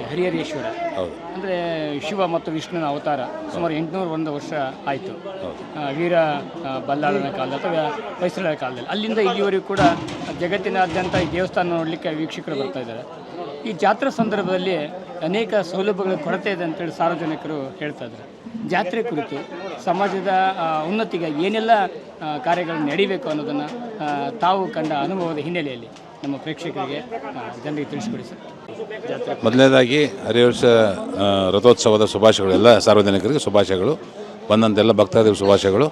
ಹರಿಹರೇಶ್ವರ ಅಂದರೆ ಶಿವ ಮತ್ತು ವಿಷ್ಣುವಿನ ಅವತಾರ ಸುಮಾರು 801 ವರ್ಷ ಆಯಿತು. ವೀರ ಬಲ್ಲಾಳನ ಕಾಲದಲ್ಲಿ ಅಥವಾ ಹೊಯ್ಸಳರ ಕಾಲದಲ್ಲಿ. ಅಲ್ಲಿಂದ ಇಲ್ಲಿವರೆಗೂ ಕೂಡ ಜಗತ್ತಿನಾದ್ಯಂತ ಈ ದೇವಸ್ಥಾನ ನೋಡಲಿಕ್ಕೆ ವೀಕ್ಷಕರು ಬರ್ತಾ ಇದ್ದಾರೆ. ಈ ಜಾತ್ರಾ ಸಂದರ್ಭದಲ್ಲಿ ಅನೇಕ ಸೌಲಭ್ಯಗಳ ಕೊರತೆ ಇದೆ ಅಂತೇಳಿ ಸಾರ್ವಜನಿಕರು ಹೇಳ್ತಾ ಇದ್ದಾರೆ. ಜಾತ್ರೆ ಕುರಿತು ಸಮಾಜದ ಉನ್ನತಿಗೆ ಏನೆಲ್ಲ ಕಾರ್ಯಗಳು ನಡೀಬೇಕು ಅನ್ನೋದನ್ನು ತಾವು ಕಂಡ ಅನುಭವದ ಹಿನ್ನೆಲೆಯಲ್ಲಿ ನಮ್ಮ ಪ್ರೇಕ್ಷಕರಿಗೆ ಜನರಿಗೆ ತಿಳಿಸ್ಕೊಡಿ ಸರ್. ಜಾತ್ರೆ ಮೊದಲನೇದಾಗಿ ಹರಿಹರ ರಥೋತ್ಸವದ ಶುಭಾಶಯಗಳು. ಎಲ್ಲ ಸಾರ್ವಜನಿಕರಿಗೆ ಶುಭಾಶಯಗಳು. ಬಂದಂತೆಲ್ಲ ಭಕ್ತಾದಿಗಳ ಶುಭಾಶಯಗಳು.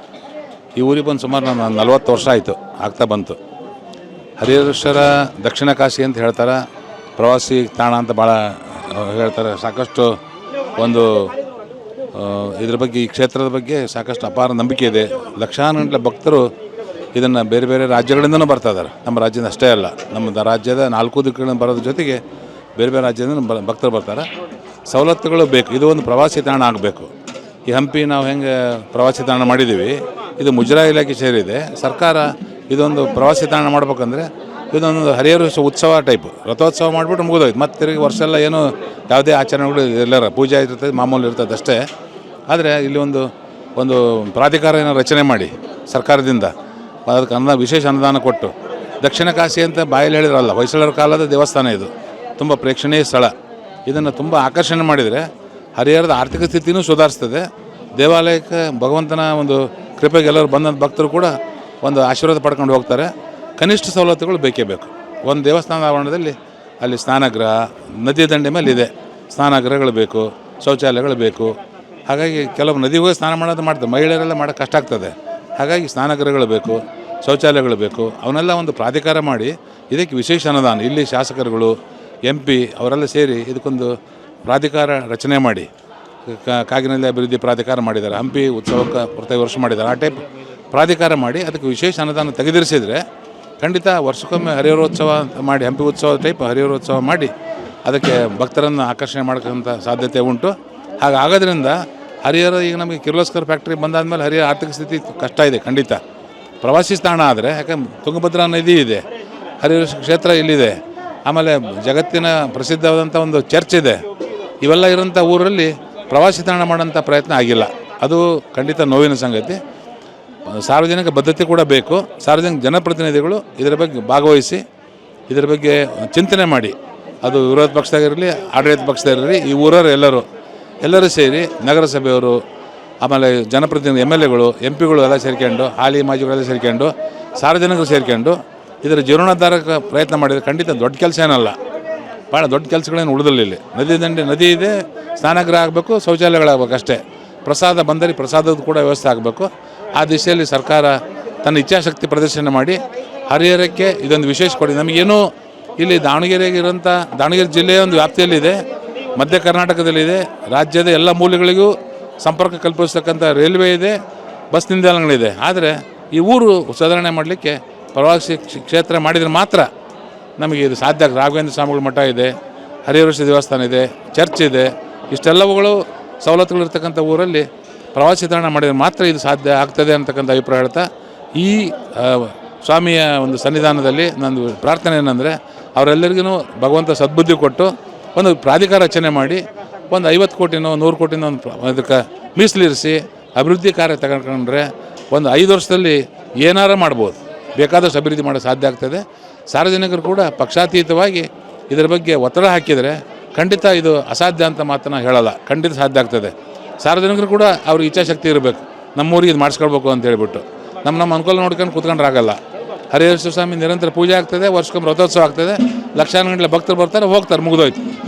ಈ ಊರಿಗೆ ಬಂದು ಸುಮಾರು ನಾನು 40 ವರ್ಷ ಆಯಿತು, ಆಗ್ತಾ ಬಂತು. ಹರಿಹರೇಶ್ವರ ದಕ್ಷಿಣ ಕಾಶಿ ಅಂತ ಹೇಳ್ತಾರೆ, ಪ್ರವಾಸಿ ತಾಣ ಅಂತ ಭಾಳ ಹೇಳ್ತಾರೆ. ಸಾಕಷ್ಟು ಒಂದು ಇದ್ರ ಬಗ್ಗೆ, ಈ ಕ್ಷೇತ್ರದ ಬಗ್ಗೆ ಸಾಕಷ್ಟು ಅಪಾರ ನಂಬಿಕೆ ಇದೆ. ಲಕ್ಷಾನುಗಟ್ಟಲೆ ಭಕ್ತರು ಇದನ್ನು ಬೇರೆ ಬೇರೆ ರಾಜ್ಯಗಳಿಂದನೂ ಬರ್ತಾ ಇದ್ದಾರೆ. ನಮ್ಮ ರಾಜ್ಯದ ಅಷ್ಟೇ ಅಲ್ಲ, ನಮ್ಮ ರಾಜ್ಯದ 4 ದಿಕ್ಕುಗಳಿಂದ ಬರೋದ್ರ ಜೊತೆಗೆ ಬೇರೆ ಬೇರೆ ರಾಜ್ಯದಿಂದ ಭಕ್ತರು ಬರ್ತಾರೆ. ಸವಲತ್ತುಗಳು ಬೇಕು. ಇದು ಒಂದು ಪ್ರವಾಸಿ ತಾಣ ಆಗಬೇಕು. ಈ ಹಂಪಿ ನಾವು ಹೆಂಗೆ ಪ್ರವಾಸಿ ತಾಣ ಮಾಡಿದ್ದೀವಿ, ಇದು ಮುಜರಾಯಿ ಇಲಾಖೆ ಸೇರಿದೆ. ಸರ್ಕಾರ ಇದೊಂದು ಪ್ರವಾಸಿ ತಾಣ ಮಾಡ್ಬೇಕಂದ್ರೆ ಇದೊಂದು ಹರಿಹರ ಉತ್ಸವ ಟೈಪ್ ರಥೋತ್ಸವ ಮಾಡಿಬಿಟ್ಟು ಮುಗಿದೋಯ್ತು. ಮತ್ತೆ ತಿರುಗಿ ವರ್ಷ ಎಲ್ಲ ಏನು ಯಾವುದೇ ಆಚರಣೆಗಳು ಎಲ್ಲರ ಪೂಜೆ ಇರ್ತದೆ, ಮಾಮೂಲಿ ಇರ್ತದೆ ಅಷ್ಟೇ. ಆದರೆ ಇಲ್ಲಿ ಒಂದು ಪ್ರಾಧಿಕಾರ ರಚನೆ ಮಾಡಿ ಸರ್ಕಾರದಿಂದ ಅದಕ್ಕೆ ವಿಶೇಷ ಅನುದಾನ ಕೊಟ್ಟು, ದಕ್ಷಿಣ ಕಾಶಿ ಅಂತ ಬಾಯಲ್ಲಿ ಹೇಳಿದ್ರಲ್ಲ, ಹೊಯ್ಸಳರ ಕಾಲದ ದೇವಸ್ಥಾನ ಇದು, ತುಂಬ ಪ್ರೇಕ್ಷಣೀಯ ಸ್ಥಳ. ಇದನ್ನು ತುಂಬ ಆಕರ್ಷಣೆ ಮಾಡಿದರೆ ಹರಿಹರದ ಆರ್ಥಿಕ ಸ್ಥಿತಿನೂ ಸುಧಾರಿಸ್ತದೆ. ದೇವಾಲಯಕ್ಕೆ ಭಗವಂತನ ಒಂದು ಕೃಪೆಗೆ ಎಲ್ಲರೂ ಬಂದಂಥ ಭಕ್ತರು ಕೂಡ ಒಂದು ಆಶೀರ್ವಾದ ಪಡ್ಕೊಂಡು ಹೋಗ್ತಾರೆ. ಕನಿಷ್ಠ ಸವಲತ್ತುಗಳು ಬೇಕೇ ಬೇಕು. ಒಂದು ದೇವಸ್ಥಾನದ ಆವರಣದಲ್ಲಿ ಅಲ್ಲಿ ಸ್ನಾನಗೃಹ, ನದಿ ದಂಡೆ ಮೇಲೆ ಇದೆ, ಸ್ನಾನಗೃಹಗಳು ಬೇಕು, ಶೌಚಾಲಯಗಳು ಬೇಕು. ಹಾಗಾಗಿ ಕೆಲವು ನದಿ ಹೋಗಿ ಸ್ನಾನ ಮಾಡೋದು ಮಾಡ್ತಾರೆ, ಮಹಿಳೆಯರೆಲ್ಲ ಮಾಡೋಕ್ಕೆ ಕಷ್ಟ ಆಗ್ತದೆ. ಹಾಗಾಗಿ ಸ್ನಾನಗೃಹಗಳು ಬೇಕು, ಶೌಚಾಲಯಗಳು ಬೇಕು. ಅವನ್ನೆಲ್ಲ ಒಂದು ಪ್ರಾಧಿಕಾರ ಮಾಡಿ ಇದಕ್ಕೆ ವಿಶೇಷ ಅನುದಾನ, ಇಲ್ಲಿ ಶಾಸಕರುಗಳು, MP ಅವರೆಲ್ಲ ಸೇರಿ ಇದಕ್ಕೊಂದು ಪ್ರಾಧಿಕಾರ ರಚನೆ ಮಾಡಿ, ಕಾಗಿನೆಲೆ ಅಭಿವೃದ್ಧಿ ಪ್ರಾಧಿಕಾರ ಮಾಡಿದ್ದಾರೆ. ಹಂಪಿ ಉತ್ಸವಕ್ಕೆ ಪ್ರತಿ ವರ್ಷ ಮಾಡಿದ್ದಾರೆ. ಆ ಟೈಪ್ ಪ್ರಾಧಿಕಾರ ಮಾಡಿ ಅದಕ್ಕೆ ವಿಶೇಷ ಅನುದಾನ ತೆಗೆದಿರಿಸಿದರೆ ಖಂಡಿತ ವರ್ಷಕ್ಕೊಮ್ಮೆ ಹರಿಹರೋತ್ಸವ ಮಾಡಿ, ಹಂಪಿ ಉತ್ಸವ ಟೈಪ್ ಹರಿಹರೋತ್ಸವ ಮಾಡಿ ಅದಕ್ಕೆ ಭಕ್ತರನ್ನು ಆಕರ್ಷಣೆ ಮಾಡೋಕ್ಕಂಥ ಸಾಧ್ಯತೆ ಉಂಟು. ಹಾಗಾಗೋದ್ರಿಂದ ಹರಿಹರ ಈಗ ನಮಗೆ ಕಿರ್ಲೋಸ್ಕರ್ ಫ್ಯಾಕ್ಟ್ರಿ ಬಂದಾದಮೇಲೆ ಹರಿಹರ ಆರ್ಥಿಕ ಸ್ಥಿತಿ ಕಷ್ಟ ಇದೆ ಖಂಡಿತ. ಪ್ರವಾಸಿ ತಾಣ ಆದರೆ, ಯಾಕಂದ್ರೆ ತುಂಗಭದ್ರಾ ನದಿ ಇದೆ, ಹರಿಹರ ಕ್ಷೇತ್ರ ಇಲ್ಲಿದೆ, ಆಮೇಲೆ ಜಗತ್ತಿನ ಪ್ರಸಿದ್ಧವಾದಂಥ ಒಂದು ಚರ್ಚ್ ಇದೆ. ಇವೆಲ್ಲ ಇರೋಂಥ ಊರಲ್ಲಿ ಪ್ರವಾಸಿ ತಾಣ ಮಾಡೋಂಥ ಪ್ರಯತ್ನ ಆಗಿಲ್ಲ. ಅದು ಖಂಡಿತ ನೋವಿನ ಸಂಗತಿ. ಸಾರ್ವಜನಿಕ ಬದ್ಧತೆ ಕೂಡ ಬೇಕು. ಸಾರ್ವಜನಿಕ ಜನಪ್ರತಿನಿಧಿಗಳು ಇದರ ಬಗ್ಗೆ ಭಾಗವಹಿಸಿ ಇದರ ಬಗ್ಗೆ ಚಿಂತನೆ ಮಾಡಿ, ಅದು ವಿರೋಧ ಪಕ್ಷದಾಗಿರಲಿ ಆಡಳಿತ ಪಕ್ಷದಾಗಿರಲಿ, ಈ ಊರವರು ಎಲ್ಲರೂ ಸೇರಿ ನಗರಸಭೆಯವರು, ಆಮೇಲೆ ಜನಪ್ರತಿನಿಧಿ MLAಗಳು, MP ಗಳು ಎಲ್ಲ ಸೇರ್ಕೊಂಡು, ಹಾಲಿ ಮಾಜಿಗಳೆಲ್ಲ ಸೇರ್ಕೊಂಡು, ಸಾರ್ವಜನಿಕರು ಸೇರ್ಕೊಂಡು ಇದರ ಜೀರ್ಣೋದ್ಧಾರಕ್ಕೆ ಪ್ರಯತ್ನ ಮಾಡಿದರೆ ಖಂಡಿತ ದೊಡ್ಡ ಕೆಲಸ ಏನಲ್ಲ, ಭಾಳ ದೊಡ್ಡ ಕೆಲಸಗಳೇನು ಉಳಿದಿಲ್ಲ. ಇಲ್ಲಿ ನದಿ ಇದೆ, ಸ್ನಾನಗೃಹ ಆಗಬೇಕು, ಶೌಚಾಲಯಗಳಾಗಬೇಕು ಅಷ್ಟೇ. ಪ್ರಸಾದ ಬಂದರೆ ಪ್ರಸಾದದ ಕೂಡ ವ್ಯವಸ್ಥೆ ಆಗಬೇಕು. ಆ ದಿಶೆಯಲ್ಲಿ ಸರ್ಕಾರ ತನ್ನ ಇಚ್ಛಾಶಕ್ತಿ ಪ್ರದರ್ಶನ ಮಾಡಿ ಹರಿಹರಕ್ಕೆ ಇದೊಂದು ವಿಶೇಷ ಕೊಡಿ. ನಮಗೇನು ಇಲ್ಲಿ ದಾವಣಗೆರೆಗಿರೋಂಥ ದಾವಣಗೆರೆ ಜಿಲ್ಲೆಯ ಒಂದು ವ್ಯಾಪ್ತಿಯಲ್ಲಿದೆ, ಮಧ್ಯ ಕರ್ನಾಟಕದಲ್ಲಿದೆ, ರಾಜ್ಯದ ಎಲ್ಲ ಮೂಲೆಗಳಿಗೂ ಸಂಪರ್ಕ ಕಲ್ಪಿಸ್ತಕ್ಕಂಥ ರೈಲ್ವೆ ಇದೆ, ಬಸ್ ನಿಲ್ದಾಣಗಳಿದೆ. ಆದರೆ ಈ ಊರು ಸುಧಾರಣೆ ಮಾಡಲಿಕ್ಕೆ ಪ್ರವಾಸಿ ಕ್ಷೇತ್ರ ಮಾಡಿದರೆ ಮಾತ್ರ ನಮಗೆ ಇದು ಸಾಧ್ಯ. ರಾಘವೇಂದ್ರ ಸ್ವಾಮಿಗಳ ಮಠ ಇದೆ, ಹರಿಹರೇಶ್ವರ ದೇವಸ್ಥಾನ ಇದೆ, ಚರ್ಚ್ ಇದೆ, ಇಷ್ಟೆಲ್ಲವುಗಳು ಸವಲತ್ತುಗಳಿರ್ತಕ್ಕಂಥ ಊರಲ್ಲಿ ಪ್ರವಾಸಿ ತಾಣ ಮಾಡಿದರೆ ಮಾತ್ರ ಇದು ಸಾಧ್ಯ ಆಗ್ತದೆ ಅಂತಕ್ಕಂಥ ಅಭಿಪ್ರಾಯ ಹೇಳ್ತಾ, ಈ ಸ್ವಾಮಿಯ ಒಂದು ಸನ್ನಿಧಾನದಲ್ಲಿ ನಂದು ಪ್ರಾರ್ಥನೆ ಏನಂದರೆ ಅವರೆಲ್ಲರಿಗೂ ಭಗವಂತ ಸದ್ಬುದ್ಧಿ ಕೊಟ್ಟು ಒಂದು ಪ್ರಾಧಿಕಾರ ರಚನೆ ಮಾಡಿ ಒಂದು 50 ಕೋಟಿನೋ 100 ಕೋಟಿನೋ ಒಂದು ಅದಕ್ಕೆ ಮೀಸಲಿರಿಸಿ ಅಭಿವೃದ್ಧಿ ಕಾರ್ಯ ತಗೊಂಡ್ರೆ ಒಂದು 5 ವರ್ಷದಲ್ಲಿ ಏನಾರು ಮಾಡ್ಬೋದು, ಬೇಕಾದಷ್ಟು ಅಭಿವೃದ್ಧಿ ಮಾಡೋಕ್ಕೆ ಸಾಧ್ಯ ಆಗ್ತದೆ. ಸಾರ್ವಜನಿಕರು ಕೂಡ ಪಕ್ಷಾತೀತವಾಗಿ ಇದರ ಬಗ್ಗೆ ಒತ್ತಡ ಹಾಕಿದರೆ ಖಂಡಿತ ಇದು ಅಸಾಧ್ಯ ಅಂತ ಮಾತನ್ನು ಹೇಳಲ್ಲ, ಖಂಡಿತ ಸಾಧ್ಯ ಆಗ್ತದೆ. ಸಾರ್ವಜನಿಕರು ಕೂಡ ಅವ್ರಿಗೆ ಇಚ್ಛಾಶಕ್ತಿ ಇರಬೇಕು, ನಮ್ಮೂರಿಗೆ ಇದು ಮಾಡಿಸ್ಕೊಳ್ಬೇಕು ಅಂತ ಹೇಳ್ಬಿಟ್ಟು ನಮ್ಮ ಅನುಕೂಲ ನೋಡ್ಕೊಂಡು ಕೂತ್ಕೊಂಡ್ರಾಗಲ್ಲ. ಹರಿಹರೇಶ್ವರ ಸ್ವಾಮಿ ನಿರಂತರ ಪೂಜೆ ಆಗ್ತದೆ, ವರ್ಷಕ್ಕೊಮ್ಮೆ ರಥೋತ್ಸವ ಆಗ್ತದೆ, ಲಕ್ಷಾನು ಗಂಟಲೆ ಭಕ್ತರು ಬರ್ತಾರೆ, ಹೋಗ್ತಾರೆ, ಮುಗಿದೋಯ್ತು.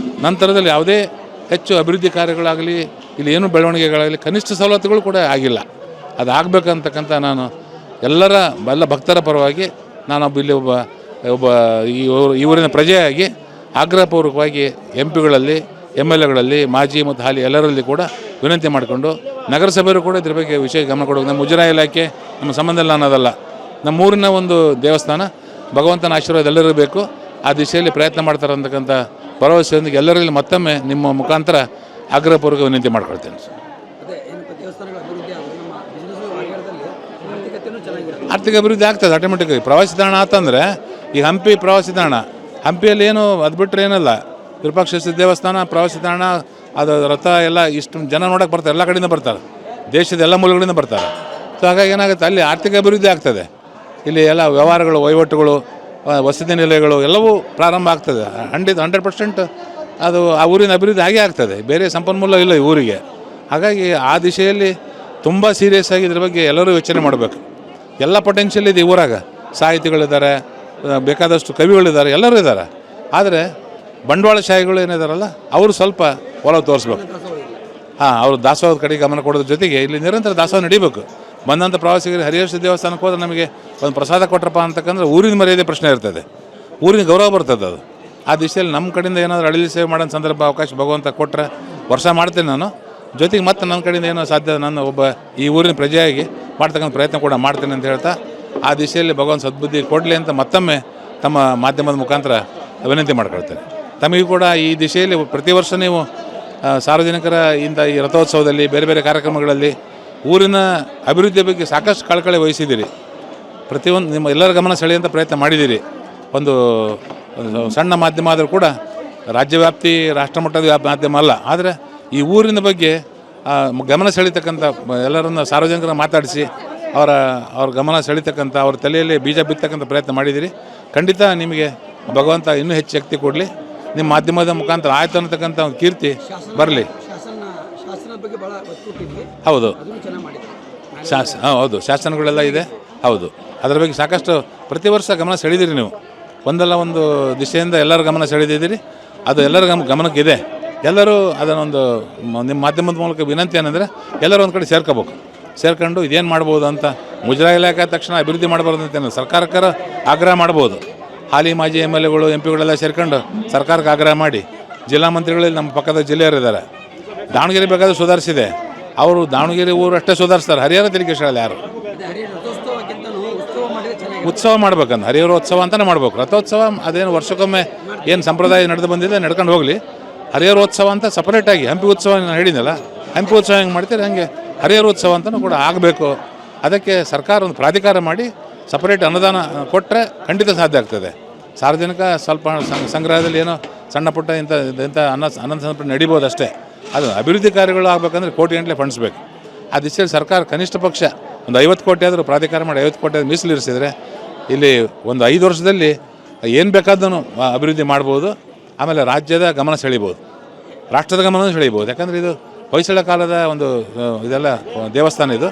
ನಂತರದಲ್ಲಿ ಯಾವುದೇ ಹೆಚ್ಚು ಅಭಿವೃದ್ಧಿ ಕಾರ್ಯಗಳಾಗಲಿ ಇಲ್ಲಿ ಏನು ಬೆಳವಣಿಗೆಗಳಾಗಲಿ ಕನಿಷ್ಠ ಸವಲತ್ತುಗಳು ಕೂಡ ಆಗಿಲ್ಲ. ಅದು ಆಗಬೇಕಂತಕ್ಕಂಥ ನಾನು ಎಲ್ಲ ಭಕ್ತರ ಪರವಾಗಿ ನಾನೊಬ್ಬ ಇಲ್ಲಿ ಒಬ್ಬ ಈ ಊರಿನ ಪ್ರಜೆಯಾಗಿ ಆಗ್ರಹಪೂರ್ವಕವಾಗಿ MP ಗಳಲ್ಲಿ MLAಗಳಲ್ಲಿ ಮಾಜಿ ಮತ್ತು ಹಾಲಿ ಎಲ್ಲರಲ್ಲಿ ಕೂಡ ವಿನಂತಿ ಮಾಡಿಕೊಂಡು ನಗರಸಭೆಯವರು ಕೂಡ ಇದ್ರ ಬಗ್ಗೆ ವಿಷಯ ಗಮನ ಕೊಡಬೇಕು. ನಮ್ಮ ಮುಜರಾಯಿ ಇಲಾಖೆ ನಮ್ಮ ಸಂಬಂಧ ಇಲ್ಲ ಅನ್ನೋದಲ್ಲ, ನಮ್ಮೂರಿನ ಒಂದು ದೇವಸ್ಥಾನ, ಭಗವಂತನ ಆಶೀರ್ವಾದ ಎಲ್ಲರಿಗೂ ಬೇಕು, ಆ ದಿಶೆಯಲ್ಲಿ ಪ್ರಯತ್ನ ಮಾಡ್ತಾರೆ ಅಂತಕ್ಕಂಥ ಭರವಸೆಯೊಂದಿಗೆ ಎಲ್ಲರಲ್ಲಿ ಮತ್ತೊಮ್ಮೆ ನಿಮ್ಮ ಮುಖಾಂತರ ಆಗ್ರಹಪೂರ್ವಕ ವಿನಂತಿ ಮಾಡ್ಕೊಳ್ತೇನೆ. ಆರ್ಥಿಕ ಅಭಿವೃದ್ಧಿ ಆಗ್ತದೆ ಆಟೋಮೆಟಿಕ್ಕಾಗಿ. ಪ್ರವಾಸಿ ತಾಣ ಆತಂದರೆ ಈಗ ಹಂಪಿ ಪ್ರವಾಸಿ ತಾಣ, ಹಂಪಿಯಲ್ಲಿ ಏನು ಅದು ಬಿಟ್ಟರೆ ಏನಲ್ಲ, ವಿರೂಪಾಕ್ಷೇಶ್ವರ ದೇವಸ್ಥಾನ ಪ್ರವಾಸಿ ತಾಣ, ಅದು ರಥ ಎಲ್ಲ ಇಷ್ಟು ಜನ ನೋಡೋಕೆ ಬರ್ತಾರೆ, ಎಲ್ಲ ಕಡೆಯಿಂದ ಬರ್ತಾರೆ, ದೇಶದ ಎಲ್ಲ ಮೂಲಗಳಿಂದ ಬರ್ತಾರೆ. ಸೊ ಹಾಗಾಗಿ ಏನಾಗುತ್ತೆ, ಅಲ್ಲಿ ಆರ್ಥಿಕ ಅಭಿವೃದ್ಧಿ ಆಗ್ತದೆ. ಇಲ್ಲಿ ಎಲ್ಲ ವ್ಯವಹಾರಗಳು, ವಹಿವಾಟುಗಳು, ವಸತಿ ನಿಲಯಗಳು ಎಲ್ಲವೂ ಪ್ರಾರಂಭ ಆಗ್ತದೆ. 100% ಅದು ಆ ಊರಿನ ಅಭಿವೃದ್ಧಿ ಆಗೇ ಆಗ್ತದೆ. ಬೇರೆ ಸಂಪನ್ಮೂಲ ಇಲ್ಲ ಈ ಊರಿಗೆ. ಹಾಗಾಗಿ ಆ ದಿಶೆಯಲ್ಲಿ ತುಂಬ ಸೀರಿಯಸ್ ಆಗಿ ಇದ್ರ ಬಗ್ಗೆ ಎಲ್ಲರೂ ಯೋಚನೆ ಮಾಡಬೇಕು. ಎಲ್ಲ ಪೊಟೆನ್ಷಿಯಲ್ ಇದೆ ಈ ಊರಾಗ, ಸಾಹಿತಿಗಳಿದ್ದಾರೆ, ಬೇಕಾದಷ್ಟು ಕವಿಗಳಿದ್ದಾರೆ, ಎಲ್ಲರೂ ಇದ್ದಾರೆ. ಆದರೆ ಬಂಡವಾಳಶಾಹಿಗಳು ಏನಿದಾರಲ್ಲ ಅವರು ಸ್ವಲ್ಪ ಒಲವು ತೋರಿಸ್ಬೇಕು. ಅವರು ದಾಸೋಹದ ಕಡೆಗೆ ಗಮನ ಕೊಡೋದ್ರ ಜೊತೆಗೆ ಇಲ್ಲಿ ನಿರಂತರ ದಾಸೋಹ ನಡೀಬೇಕು. ಬಂದಂಥ ಪ್ರವಾಸಿಗರಿಗೆ ಹರಿಹರೇಶ್ವರ ದೇವಸ್ಥಾನಕ್ಕೆ ಹೋದ್ರೆ ನಮಗೆ ಒಂದು ಪ್ರಸಾದ ಕೊಟ್ರಪ್ಪ ಅಂತಕ್ಕಂದ್ರೆ ಊರಿನ ಮರ್ಯಾದೆ ಪ್ರಶ್ನೆ ಇರ್ತದೆ, ಊರಿನ ಗೌರವ ಬರ್ತದೆ. ಅದು ಆ ದಿಶೆಯಲ್ಲಿ ನಮ್ಮ ಕಡೆಯಿಂದ ಏನಾದರೂ ಅಳಿಲಿ ಸೇವೆ ಮಾಡೋ ಸಂದರ್ಭ ಅವಕಾಶ ಭಗವಂತ ಕೊಟ್ಟರೆ ವರ್ಷ ಮಾಡ್ತೇನೆ ನಾನು. ಜೊತೆಗೆ ಮತ್ತೆ ನನ್ನ ಕಡೆಯಿಂದ ಏನೋ ಸಾಧ್ಯ ನಾನು ಒಬ್ಬ ಈ ಊರಿನ ಪ್ರಜೆಯಾಗಿ ಮಾಡ್ತಕ್ಕಂಥ ಪ್ರಯತ್ನ ಕೂಡ ಮಾಡ್ತೇನೆ ಅಂತ ಹೇಳ್ತಾ ಆ ದಿಶೆಯಲ್ಲಿ ಭಗವಂತ ಸದ್ಬುದ್ಧಿ ಕೊಡಲಿ ಅಂತ ಮತ್ತೊಮ್ಮೆ ತಮ್ಮ ಮಾಧ್ಯಮದ ಮುಖಾಂತರ ವಿನಂತಿ ಮಾಡ್ಕೊಳ್ತೇನೆ. ತಮಗೂ ಕೂಡ ಈ ದಿಶೆಯಲ್ಲಿ ಪ್ರತಿ ವರ್ಷ ನೀವು ಸಾರ್ವಜನಿಕರ ಇಂಥ ಈ ರಥೋತ್ಸವದಲ್ಲಿ ಬೇರೆ ಬೇರೆ ಕಾರ್ಯಕ್ರಮಗಳಲ್ಲಿ ಊರಿನ ಅಭಿವೃದ್ಧಿಯ ಬಗ್ಗೆ ಸಾಕಷ್ಟು ಕಳಕಳಿ ವಹಿಸಿದ್ದೀರಿ. ಪ್ರತಿಯೊಂದು ನಿಮ್ಮ ಎಲ್ಲರ ಗಮನ ಸೆಳೆಯುವಂಥ ಪ್ರಯತ್ನ ಮಾಡಿದ್ದೀರಿ. ಒಂದು ಸಣ್ಣ ಮಾಧ್ಯಮ ಆದರೂ ಕೂಡ ರಾಜ್ಯವ್ಯಾಪ್ತಿ ರಾಷ್ಟ್ರಮಟ್ಟದ ಮಾಧ್ಯಮ ಅಲ್ಲ, ಆದರೆ ಈ ಊರಿನ ಬಗ್ಗೆ ಗಮನ ಸೆಳೀತಕ್ಕಂಥ ಎಲ್ಲರನ್ನು ಸಾರ್ವಜನಿಕರ ಮಾತಾಡಿಸಿ ಅವ್ರ ಗಮನ ಸೆಳೀತಕ್ಕಂಥ ಅವ್ರ ತಲೆಯಲ್ಲಿ ಬೀಜ ಬಿತ್ತಕ್ಕಂಥ ಪ್ರಯತ್ನ ಮಾಡಿದ್ದೀರಿ. ಖಂಡಿತ ನಿಮಗೆ ಭಗವಂತ ಇನ್ನೂ ಹೆಚ್ಚು ಶಕ್ತಿ ಕೊಡಲಿ, ನಿಮ್ಮ ಮಾಧ್ಯಮದ ಮುಖಾಂತರ ಆಯ್ತು ಅನ್ನತಕ್ಕಂಥ ಒಂದು ಕೀರ್ತಿ ಬರಲಿ. ಹೌದು, ಹೌದು, ಶಾಸನಗಳೆಲ್ಲ ಇದೆ. ಹೌದು, ಅದರ ಬಗ್ಗೆ ಸಾಕಷ್ಟು ಪ್ರತಿ ವರ್ಷ ಗಮನ ಸೆಳೆದಿರಿ ನೀವು. ಒಂದಲ್ಲ ಒಂದು ದಿಶೆಯಿಂದ ಎಲ್ಲರ ಗಮನ ಸೆಳೆದಿದ್ದೀರಿ. ಅದು ಎಲ್ಲರ ಗಮನಕ್ಕಿದೆ. ಎಲ್ಲರೂ ಅದನ್ನೊಂದು ನಿಮ್ಮ ಮಾಧ್ಯಮದ ಮೂಲಕ ವಿನಂತಿ ಏನಂದರೆ ಎಲ್ಲರೂ ಒಂದು ಕಡೆ ಸೇರ್ಕೊಂಡು ಇದೇನು ಮಾಡ್ಬೋದು ಅಂತ. ಮುಜರಾಯಿ ಇಲಾಖೆ ತಕ್ಷಣ ಅಭಿವೃದ್ಧಿ ಮಾಡಬಾರ್ದು ಅಂತೇನು ಸರ್ಕಾರಕ್ಕೆ ಆಗ್ರಹ ಮಾಡ್ಬೋದು. ಹಾಲಿ ಮಾಜಿ MLAಗಳು MP ಗಳೆಲ್ಲ ಸೇರ್ಕೊಂಡು ಸರ್ಕಾರಕ್ಕೆ ಆಗ್ರಹ ಮಾಡಿ, ಜಿಲ್ಲಾ ಮಂತ್ರಿಗಳಲ್ಲಿ ನಮ್ಮ ಪಕ್ಕದ ಜಿಲ್ಲೆಯವರಿದ್ದಾರೆ. ದಾವಣಗೆರೆ ಬೇಕಾದ್ರೆ ಸುಧಾರಿಸಿದೆ, ಅವರು ದಾವಣಗೆರೆ ಊರು ಅಷ್ಟೇ ಸುಧಾರಿಸ್ತಾರೆ, ಹರಿಹರ ತೆರಿಗೆ ಹೇಳಲ್ಲ ಯಾರು. ಉತ್ಸವ ಮಾಡ್ಬೇಕಂತ ಹರಿಹರೋತ್ಸವ ಅಂತಲೇ ಮಾಡ್ಬೇಕು. ರಥೋತ್ಸವ ಅದೇನು ವರ್ಷಕ್ಕೊಮ್ಮೆ ಏನು ಸಂಪ್ರದಾಯ ನಡೆದು ಬಂದಿದೆ ನಡ್ಕೊಂಡು ಹೋಗಲಿ. ಹರಿಹರೋತ್ಸವ ಅಂತ ಸಪರೇಟಾಗಿ ಹಂಪಿ ಉತ್ಸವ ನಾನು ಹೇಳಿದ್ನಲ್ಲ, ಹಂಪಿ ಉತ್ಸವ ಹೆಂಗೆ ಮಾಡ್ತೀರಿ ಹಂಗೆ ಹರಿಹರೋತ್ಸವ ಅಂತಲೂ ಕೂಡ ಆಗಬೇಕು. ಅದಕ್ಕೆ ಸರ್ಕಾರ ಒಂದು ಪ್ರಾಧಿಕಾರ ಮಾಡಿ ಸಪರೇಟ್ ಅನುದಾನ ಕೊಟ್ಟರೆ ಖಂಡಿತ ಸಾಧ್ಯ ಆಗ್ತದೆ. ಸಾರ್ವಜನಿಕ ಸ್ವಲ್ಪ ಸಂಗ್ರಹದಲ್ಲಿ ಏನೋ ಸಣ್ಣ ಪುಟ್ಟ ಇಂಥ ಅನ್ನ ಸಂಪರ್ಕ ನಡಿಬೋದು ಅಷ್ಟೇ. ಅದು ಅಭಿವೃದ್ಧಿ ಕಾರ್ಯಗಳು ಆಗಬೇಕಂದ್ರೆ ಕೋಟಿ ಫಂಡ್ಸ್ ಬೇಕು. ಆ ದಿಶೆಯಲ್ಲಿ ಸರ್ಕಾರ ಕನಿಷ್ಠ ಪಕ್ಷ ಒಂದು 50 ಕೋಟಿ ಆದರೂ ಪ್ರಾಧಿಕಾರ ಮಾಡಿ 50 ಕೋಟಿ ಮೀಸಲಿರಿಸಿದರೆ ಇಲ್ಲಿ ಒಂದು 5 ವರ್ಷದಲ್ಲಿ ಏನು ಬೇಕಾದೂ ಅಭಿವೃದ್ಧಿ ಮಾಡ್ಬೋದು. ಆಮೇಲೆ ರಾಜ್ಯದ ಗಮನ ಸೆಳೀಬೋದು, ರಾಷ್ಟ್ರದ ಗಮನ ಸೆಳೀಬೋದು. ಯಾಕಂದರೆ ಇದು ಹೊಯ್ಸಳ ಕಾಲದ ಒಂದು ಇದೆಲ್ಲ ದೇವಸ್ಥಾನ, ಇದು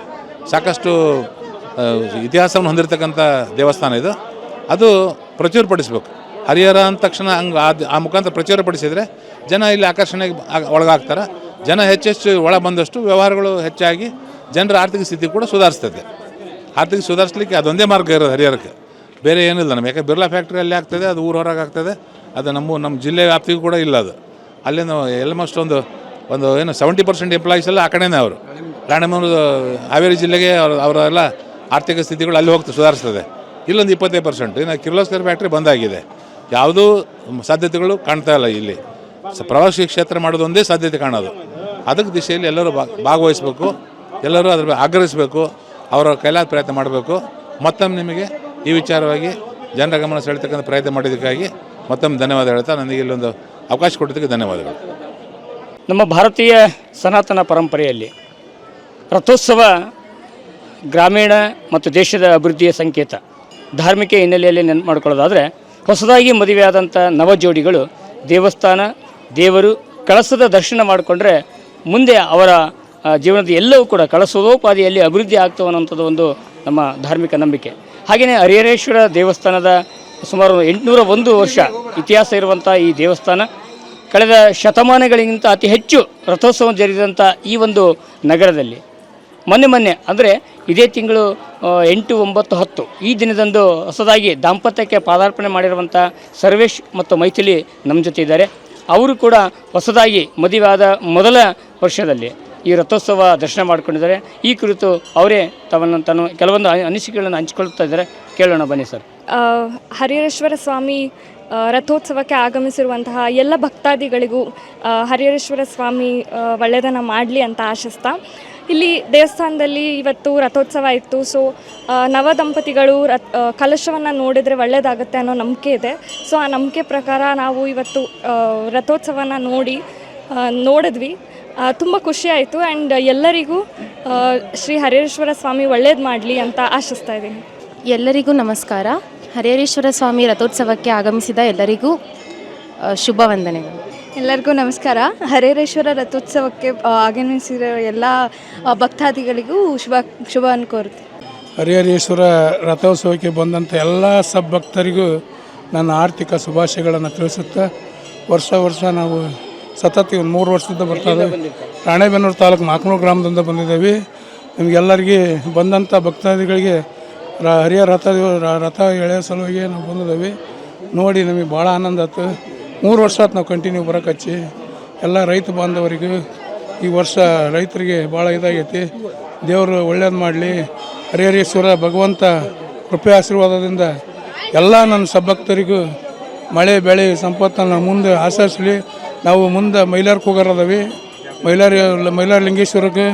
ಸಾಕಷ್ಟು ಇತಿಹಾಸವನ್ನು ಹೊಂದಿರತಕ್ಕಂಥ ದೇವಸ್ಥಾನ ಇದು. ಅದು ಪ್ರಚುರಪಡಿಸ್ಬೇಕು. ಹರಿಹರ ಅಂದ ತಕ್ಷಣ ಹಂಗೆ ಆ ಮುಖಾಂತರ ಪ್ರಚುರಪಡಿಸಿದರೆ ಜನ ಇಲ್ಲಿ ಆಕರ್ಷಣೆಗೆ ಒಳಗಾಗ್ತಾರೆ. ಜನ ಹೆಚ್ಚೆಚ್ಚು ಒಳ ಬಂದಷ್ಟು ವ್ಯವಹಾರಗಳು ಹೆಚ್ಚಾಗಿ ಜನರ ಆರ್ಥಿಕ ಸ್ಥಿತಿ ಕೂಡ ಸುಧಾರಿಸ್ತದೆ. ಆರ್ಥಿಕ ಸುಧಾರಿಸಲಿಕ್ಕೆ ಅದೊಂದೇ ಮಾರ್ಗ ಇರೋದು ಹರಿಹರಕ್ಕೆ, ಬೇರೆ ಏನಿಲ್ಲ. ನಮಗೆ ಯಾಕೆ ಬಿರ್ಲಾ ಫ್ಯಾಕ್ಟ್ರಿ ಅಲ್ಲಿ ಆಗ್ತದೆ, ಅದು ಊರು ಹೊರಗೆ ಆಗ್ತದೆ. ಅದು ನಮ್ಮ ಜಿಲ್ಲೆ ವ್ಯಾಪ್ತಿಗೂ ಕೂಡ ಇಲ್ಲ. ಅದು ಅಲ್ಲಿಂದ ಆಲ್ಮೋಸ್ಟ್ ಒಂದು ಏನು 70% ಎಂಪ್ಲಾಯೀಸ್ ಎಲ್ಲ ಆ ಕಡೆನೇ. ಅವರು ರಾಣೆಬೆನ್ನೂರು ಹಾವೇರಿ ಜಿಲ್ಲೆಗೆ ಅವರೆಲ್ಲ ಆರ್ಥಿಕ ಸ್ಥಿತಿಗಳು ಅಲ್ಲಿ ಹೋಗ್ತದೆ, ಸುಧಾರಿಸ್ತದೆ. ಇಲ್ಲೊಂದು 25%. ಇನ್ನು ಕಿರ್ಲೋಸ್ಕರ್ ಫ್ಯಾಕ್ಟ್ರಿ ಬಂದಾಗಿದೆ. ಯಾವುದೂ ಸಾಧ್ಯತೆಗಳು ಕಾಣ್ತಾ ಇಲ್ಲ. ಇಲ್ಲಿ ಪ್ರವಾಸಿ ಕ್ಷೇತ್ರ ಮಾಡೋದು ಒಂದೇ ಸಾಧ್ಯತೆ ಕಾಣೋದು. ಅದಕ್ಕೆ ದಿಶೆಯಲ್ಲಿ ಎಲ್ಲರೂ ಭಾಗವಹಿಸಬೇಕು, ಎಲ್ಲರೂ ಅದ್ರ ಬಗ್ಗೆ ಆಗ್ರಹಿಸಬೇಕು, ಅವರ ಕೈಲಾದ ಪ್ರಯತ್ನ ಮಾಡಬೇಕು. ಮತ್ತೊಮ್ಮೆ ನಿಮಗೆ ಈ ವಿಚಾರವಾಗಿ ಜನರ ಗಮನ ಸೆಳೆತಕ್ಕಂಥ ಪ್ರಯತ್ನ ಮಾಡಿದ್ದಕ್ಕಾಗಿ ಮತ್ತೊಮ್ಮೆ ಧನ್ಯವಾದ ಹೇಳ್ತಾ ನನಗೆ ಇಲ್ಲೊಂದು ಅವಕಾಶ ಕೊಟ್ಟಿದ್ದಕ್ಕೆ ಧನ್ಯವಾದಗಳು. ನಮ್ಮ ಭಾರತೀಯ ಸನಾತನ ಪರಂಪರೆಯಲ್ಲಿ ರಥೋತ್ಸವ ಗ್ರಾಮೀಣ ಮತ್ತು ದೇಶದ ಅಭಿವೃದ್ಧಿಯ ಸಂಕೇತ. ಧಾರ್ಮಿಕ ಹಿನ್ನೆಲೆಯಲ್ಲಿ ನೆನಪು ಮಾಡ್ಕೊಳ್ಳೋದಾದರೆ, ಹೊಸದಾಗಿ ಮದುವೆಯಾದಂಥ ನವಜೋಡಿಗಳು ದೇವಸ್ಥಾನ, ದೇವರು, ಕಳಸದ ದರ್ಶನ ಮಾಡಿಕೊಂಡ್ರೆ ಮುಂದೆ ಅವರ ಜೀವನದ ಎಲ್ಲವೂ ಕೂಡ ಕಳಸೋಪಾದಿಯಲ್ಲಿ ಅಭಿವೃದ್ಧಿ ಆಗ್ತವೆ ಅನ್ನೋಂಥದ್ದು ಒಂದು ನಮ್ಮ ಧಾರ್ಮಿಕ ನಂಬಿಕೆ. ಹಾಗೆಯೇ ಹರಿಹರೇಶ್ವರ ದೇವಸ್ಥಾನದ ಸುಮಾರು 801 ವರ್ಷ ಇತಿಹಾಸ ಇರುವಂಥ ಈ ದೇವಸ್ಥಾನ ಕಳೆದ ಶತಮಾನಗಳಿಗಿಂತ ಅತಿ ಹೆಚ್ಚು ರಥೋತ್ಸವ ಜರುಗಿದಂಥ ಈ ಒಂದು ನಗರದಲ್ಲಿ ಮೊನ್ನೆ ಅಂದರೆ ಇದೇ ತಿಂಗಳು 8, 9, 10 ಈ ದಿನದಂದು ಹೊಸದಾಗಿ ದಾಂಪತ್ಯಕ್ಕೆ ಪಾದಾರ್ಪಣೆ ಮಾಡಿರುವಂಥ ಸರ್ವೇಶ್ ಮತ್ತು ಮೈಥಿಲಿ ನಮ್ಮ ಜೊತೆ ಇದ್ದಾರೆ. ಅವರು ಕೂಡ ಹೊಸದಾಗಿ ಮದುವೆಯಾದ ಮೊದಲ ವರ್ಷದಲ್ಲಿ ಈ ರಥೋತ್ಸವ ದರ್ಶನ ಮಾಡಿಕೊಂಡಿದ್ದಾರೆ. ಈ ಕುರಿತು ಅವರೇ ತಾನು ಕೆಲವೊಂದು ಅನಿಸಿಕೆಗಳನ್ನು ಹಂಚಿಕೊಳ್ತಾ ಇದ್ದಾರೆ. ಕೇಳೋಣ ಬನ್ನಿ ಸರ್. ಹರಿಹರೇಶ್ವರ ಸ್ವಾಮಿ ರಥೋತ್ಸವಕ್ಕೆ ಆಗಮಿಸಿರುವಂತಹ ಎಲ್ಲ ಭಕ್ತಾದಿಗಳಿಗೂ ಹರಿಹರೇಶ್ವರ ಸ್ವಾಮಿ ಒಳ್ಳೆಯದನ್ನು ಮಾಡಲಿ ಅಂತ ಆಶಿಸ್ತಾ, ಇಲ್ಲಿ ದೇವಸ್ಥಾನದಲ್ಲಿ ಇವತ್ತು ರಥೋತ್ಸವ ಇತ್ತು. ಸೊ ನವ ದಂಪತಿಗಳು ಕಲಶವನ್ನು ನೋಡಿದರೆ ಒಳ್ಳೆಯದಾಗುತ್ತೆ ಅನ್ನೋ ನಂಬಿಕೆ ಇದೆ. ಸೊ ಆ ನಂಬಿಕೆ ಪ್ರಕಾರ ನಾವು ಇವತ್ತು ರಥೋತ್ಸವನ ನೋಡಿದ್ವಿ. ತುಂಬ ಖುಷಿಯಾಯಿತು. ಆ್ಯಂಡ್ ಎಲ್ಲರಿಗೂ ಶ್ರೀ ಹರಿಹರೇಶ್ವರ ಸ್ವಾಮಿ ಒಳ್ಳೇದು ಮಾಡಲಿ ಅಂತ ಆಶಿಸ್ತಾ ಇದ್ದೀನಿ. ಎಲ್ಲರಿಗೂ ನಮಸ್ಕಾರ. ಹರಿಹರೇಶ್ವರ ಸ್ವಾಮಿ ರಥೋತ್ಸವಕ್ಕೆ ಆಗಮಿಸಿದ ಎಲ್ಲರಿಗೂ ಶುಭ ವಂದನೆಗಳು. ಎಲ್ಲರಿಗೂ ನಮಸ್ಕಾರ. ಹರಿಹರೇಶ್ವರ ರಥೋತ್ಸವಕ್ಕೆ ಆಗಮಿಸಿರೋ ಎಲ್ಲ ಭಕ್ತಾದಿಗಳಿಗೂ ಶುಭವನ್ನು ಕೋರುತ್ತೇನೆ. ಹರಿಹರೇಶ್ವರ ರಥೋತ್ಸವಕ್ಕೆ ಬಂದಂಥ ಎಲ್ಲ ಸಬ್ಬಕ್ತರಿಗೂ ನನ್ನ ಆರ್ಥಿಕ ಶುಭಾಶಯಗಳನ್ನು ತಿಳಿಸುತ್ತಾ, ವರ್ಷ ನಾವು ಸತತ 3 ವರ್ಷದಿಂದ ಬರ್ತಾಯಿದ್ದೇವೆ. ರಾಣೆಬೆನ್ನೂರು ತಾಲೂಕು ನಾಲ್ಕನೂರು ಗ್ರಾಮದಿಂದ ಬಂದಿದ್ದೇವೆ. ನಿಮಗೆಲ್ಲರಿಗೆ ಬಂದಂಥ ಭಕ್ತಾದಿಗಳಿಗೆ ಹರಿಹರ ರಥ ಎಳೆಯೋ ಸಲುವಾಗಿ ನಾವು ಬಂದಿದ್ದೇವೆ. ನೋಡಿ ನಮಗೆ ಭಾಳ ಆನಂದ ಆಯ್ತು. 3 ವರ್ಷ ಆಯ್ತು ನಾವು ಕಂಟಿನ್ಯೂ ಬರೋಕಚ್ಚಿ. ಎಲ್ಲ ರೈತ ಬಾಂಧವರಿಗೂ ಈ ವರ್ಷ ರೈತರಿಗೆ ಭಾಳ ಇದಾಗೈತಿ. ದೇವರು ಒಳ್ಳೇದು ಮಾಡಲಿ. ಹರಿಹರೇಶ್ವರ ಭಗವಂತ ಕೃಪೆ ಆಶೀರ್ವಾದದಿಂದ ಎಲ್ಲ ನನ್ನ ಸಬ್ಬಕ್ತರಿಗೂ ಮಳೆ ಬೆಳೆ ಸಂಪತ್ತನ್ನು ಮುಂದೆ ಆಚರಿಸಲಿ. ನಾವು ಮುಂದೆ ಮೈಲಾರಕ್ಕೆ ಹೋಗೋರದವಿ. ಮೈಲಾರ ಲಿಂಗೇಶ್ವರಕ್ಕೆ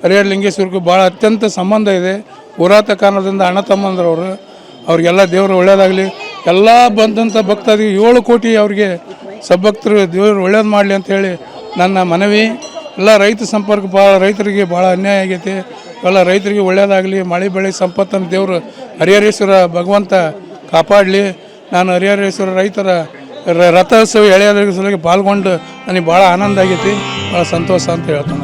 ಹರಿಹರ ಲಿಂಗೇಶ್ವರಕ್ಕೂ ಭಾಳ ಅತ್ಯಂತ ಸಂಬಂಧ ಇದೆ. ಪುರಾತ ಕಾರಣದಿಂದ ಅಣ್ಣ ತಮ್ಮಂದ್ರವರು. ಅವ್ರಿಗೆಲ್ಲ ದೇವರು ಒಳ್ಳೇದಾಗಲಿ. ಎಲ್ಲ ಬಂದಂಥ ಭಕ್ತಾದಿಗೆ 7 ಕೋಟಿ ಅವ್ರಿಗೆ ಸಬ್ಬಕ್ತರು ದೇವರು ಒಳ್ಳೇದು ಮಾಡಲಿ ಅಂಥೇಳಿ ನನ್ನ ಮನವಿ. ಎಲ್ಲ ರೈತ ಸಂಪರ್ಕ ರೈತರಿಗೆ ಭಾಳ ಅನ್ಯಾಯ ಆಗೈತಿ. ಎಲ್ಲ ರೈತರಿಗೆ ಒಳ್ಳೇದಾಗಲಿ. ಮಳೆ ಬೆಳೆ ಸಂಪತ್ತನ್ನು ದೇವರು ಹರಿಹರೇಶ್ವರ ಭಗವಂತ ಕಾಪಾಡಲಿ. ನಾನು ಹರಿಹರೇಶ್ವರ ರೈತರ ರಥೋತ್ಸವ ಎಳೆಯೋದ್ರ ಸಲುವಾಗಿ ಪಾಲ್ಗೊಂಡು ನನಗೆ ಭಾಳ ಆನಂದ ಆಗೈತಿ, ಭಾಳ ಸಂತೋಷ ಅಂತ ಹೇಳ್ತಾನೆ.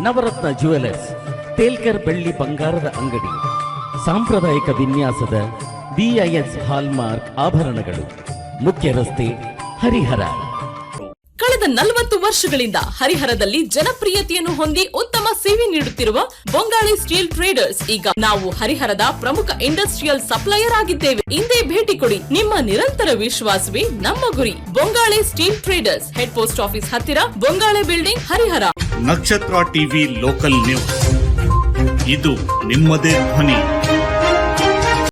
ನವರತ್ನ ಜ್ಯುವೆಲರ್ಸ್, ತೇಲ್ಕರ್ ಬೆಳ್ಳಿ ಬಂಗಾರದ ಅಂಗಡಿ, ಸಾಂಪ್ರದಾಯಿಕ ವಿನ್ಯಾಸದ BIS ಹಾಲ್ಮಾರ್ಕ್ ಆಭರಣಗಳು, ಮುಖ್ಯ ರಸ್ತೆ, ಹರಿಹರ. ಕಳೆದ 40 ವರ್ಷಗಳಿಂದ ಹರಿಹರದಲ್ಲಿ ಜನಪ್ರಿಯತೆಯನ್ನು ಹೊಂದಿ ಉತ್ತಮ ಸೇವೆ ನೀಡುತ್ತಿರುವ ಬೊಂಗಾಳೆ ಸ್ಟೀಲ್ ಟ್ರೇಡರ್ಸ್ ಈಗ ನಾವು ಹರಿಹರದ ಪ್ರಮುಖ ಇಂಡಸ್ಟ್ರಿಯಲ್ ಸಪ್ಲೈಯರ್ ಆಗಿದ್ದೇವೆ. ಇಂದೇ ಭೇಟಿ ಕೊಡಿ. ನಿಮ್ಮ ನಿರಂತರ ವಿಶ್ವಾಸವೇ ನಮ್ಮ ಗುರಿ. Bongale steel traders, head post office ಹತ್ತಿರ, ಬೊಂಗಾಳೆ ಬಿಲ್ಡಿಂಗ್, ಹರಿಹರ. ನಕ್ಷತ್ರ ಟಿವಿ ಲೋಕಲ್ ನ್ಯೂಸ್, ಇದು ನಿಮ್ಮದೇ ಧ್ವನಿ.